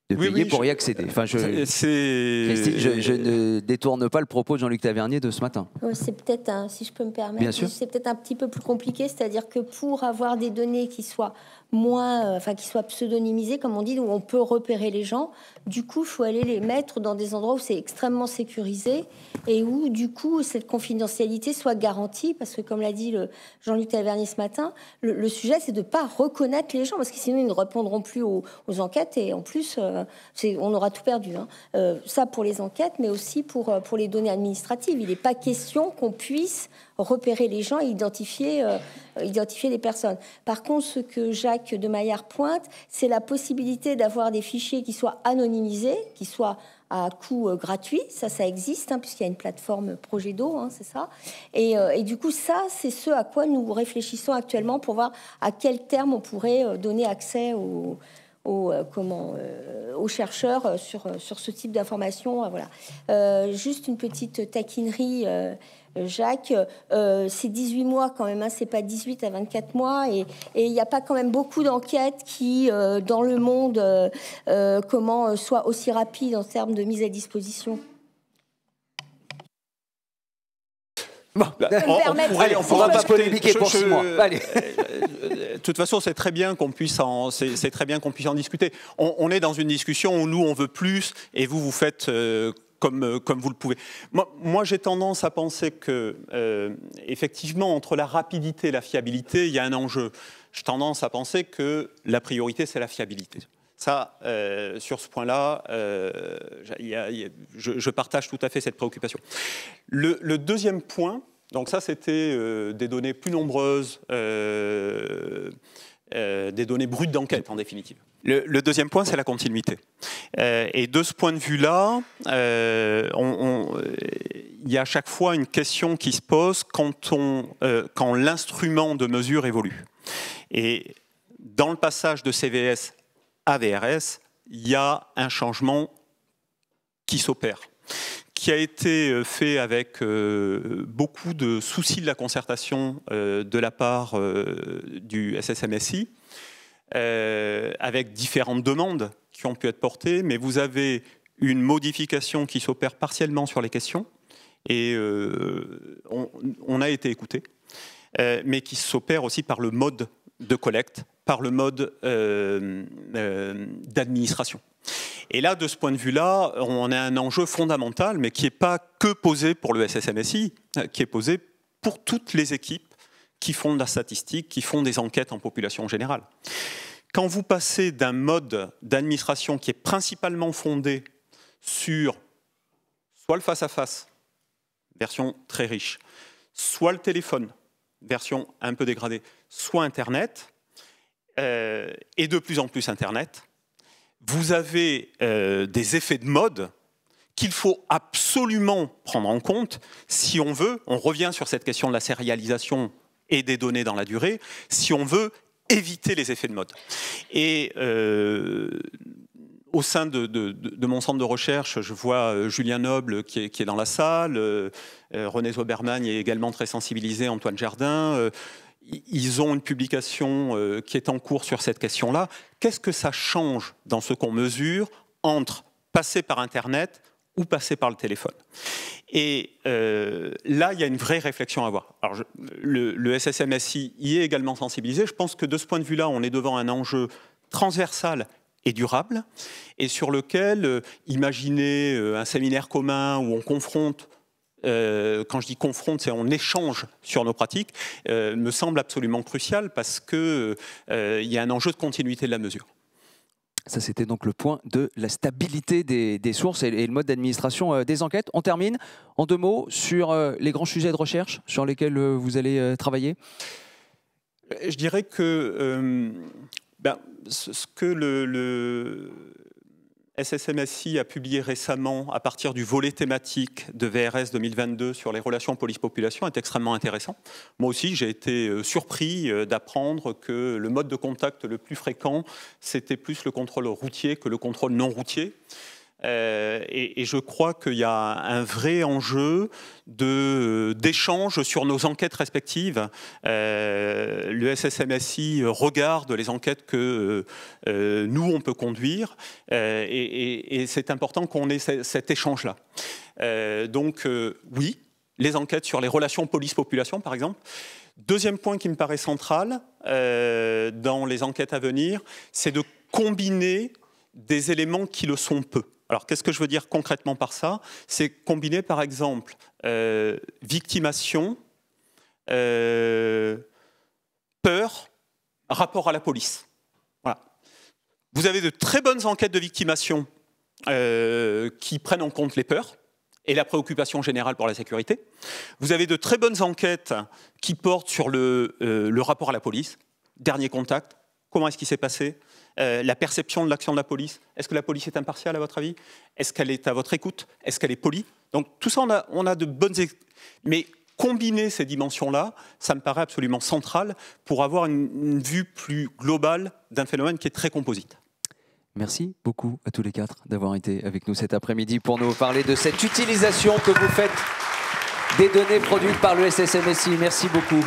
payer pour y accéder. Enfin, Christine, je ne détourne pas le propos de Jean-Luc Tavernier de ce matin. C'est peut-être, si je peux me permettre, c'est peut-être un petit peu plus compliqué, c'est-à-dire que pour avoir des données qui soient qui soient pseudonymisées, comme on dit, où on peut repérer les gens, du coup, il faut aller les mettre dans des endroits où c'est extrêmement sécurisé et où, du coup, cette confidentialité soit garantie, parce que, comme l'a dit Jean-Luc Tavernier ce matin, le sujet, c'est de ne pas reconnaître les gens, parce que sinon, ils ne répondront plus aux enquêtes, et en plus, on aura tout perdu. Ça pour les enquêtes, mais aussi pour les données administratives. Il n'est pas question qu'on puisse repérer les gens et identifier les personnes. Par contre, ce que Jacques de Maillard pointe, c'est la possibilité d'avoir des fichiers qui soient anonymisés, qui soient à coût gratuit. Ça existe, puisqu'il y a une plateforme Progedo, c'est ça. Et du coup, ça, c'est ce à quoi nous réfléchissons actuellement pour voir à quel terme on pourrait donner accès aux chercheurs sur ce type d'informations. Voilà. Juste une petite taquinerie, Jacques, c'est 18 mois quand même, c'est pas 18 à 24 mois, et il n'y a pas quand même beaucoup d'enquêtes qui, dans le monde, soient aussi rapides en termes de mise à disposition. Bon, on ne pourra pas polémiquer pour 6 mois. Allez. De toute façon, c'est très bien qu'on puisse en discuter. On est dans une discussion où nous, on veut plus, et vous faites comme vous le pouvez. Moi, j'ai tendance à penser que, effectivement, entre la rapidité et la fiabilité, il y a un enjeu. J'ai tendance à penser que la priorité, c'est la fiabilité. Ça, sur ce point-là, je partage tout à fait cette préoccupation. Le deuxième point, donc ça, c'était des données plus nombreuses, des données brutes d'enquête, en définitive. Le deuxième point, c'est la continuité. Et de ce point de vue-là, il y a à chaque fois une question qui se pose quand l'instrument de mesure évolue. Et dans le passage de CVS à VRS, il y a un changement qui s'opère, qui a été fait avec beaucoup de soucis de la concertation de la part du SSMSI, avec différentes demandes qui ont pu être portées, mais vous avez une modification qui s'opère partiellement sur les questions, et on a été écouté, mais qui s'opère aussi par le mode de collecte, par le mode d'administration. Et là, de ce point de vue-là, on a un enjeu fondamental, mais qui n'est pas que posé pour le SSMSI, qui est posé pour toutes les équipes qui font de la statistique, qui font des enquêtes en population générale. Quand vous passez d'un mode d'administration qui est principalement fondé sur soit le face-à-face, version très riche, soit le téléphone, version un peu dégradée, soit Internet, et de plus en plus Internet, vous avez des effets de mode qu'il faut absolument prendre en compte si on veut, on revient sur cette question de la sérialisation et des données dans la durée, si on veut éviter les effets de mode. Et au sein de mon centre de recherche, je vois Julien Noble qui est dans la salle, René Zoberman est également très sensibilisé, Antoine Jardin. Ils ont une publication qui est en cours sur cette question-là. Qu'est-ce que ça change dans ce qu'on mesure entre passer par Internet ou passer par le téléphone? Et là, il y a une vraie réflexion à avoir. Alors, le SSMSI y est également sensibilisé. Je pense que de ce point de vue-là, on est devant un enjeu transversal et durable, et sur lequel imaginer un séminaire commun où on confronte, quand je dis confronte, c'est on échange sur nos pratiques, me semble absolument crucial parce qu'il y a un enjeu de continuité de la mesure. Ça, c'était donc le point de la stabilité des sources et le mode d'administration des enquêtes. On termine en 2 mots sur les grands sujets de recherche sur lesquels vous allez travailler. Je dirais que ce que SSMSI a publié récemment, à partir du volet thématique de VRS 2022 sur les relations police-population, est extrêmement intéressant. Moi aussi, j'ai été surpris d'apprendre que le mode de contact le plus fréquent, c'était plus le contrôle routier que le contrôle non routier. Et je crois qu'il y a un vrai enjeu d'échange sur nos enquêtes respectives. Le SSMSI regarde les enquêtes que nous, on peut conduire, et c'est important qu'on ait cet échange-là. Donc, oui, les enquêtes sur les relations police-population, par exemple. Deuxième point qui me paraît central dans les enquêtes à venir, c'est de combiner des éléments qui le sont peu. Alors, qu'est-ce que je veux dire concrètement par ça? C'est combiner, par exemple, victimation, peur, rapport à la police. Voilà. Vous avez de très bonnes enquêtes de victimation qui prennent en compte les peurs et la préoccupation générale pour la sécurité. Vous avez de très bonnes enquêtes qui portent sur le rapport à la police, dernier contact, comment est-ce qu'il s'est passé, la perception de l'action de la police. Est-ce que la police est impartiale à votre avis? Est-ce qu'elle est à votre écoute? Est-ce qu'elle est polie? Donc tout ça, on a de bonnes... Mais combiner ces dimensions-là, ça me paraît absolument central pour avoir une vue plus globale d'un phénomène qui est très composite. Merci beaucoup à tous les quatre d'avoir été avec nous cet après-midi pour nous parler de cette utilisation que vous faites des données produites par le SSMSI. Merci beaucoup.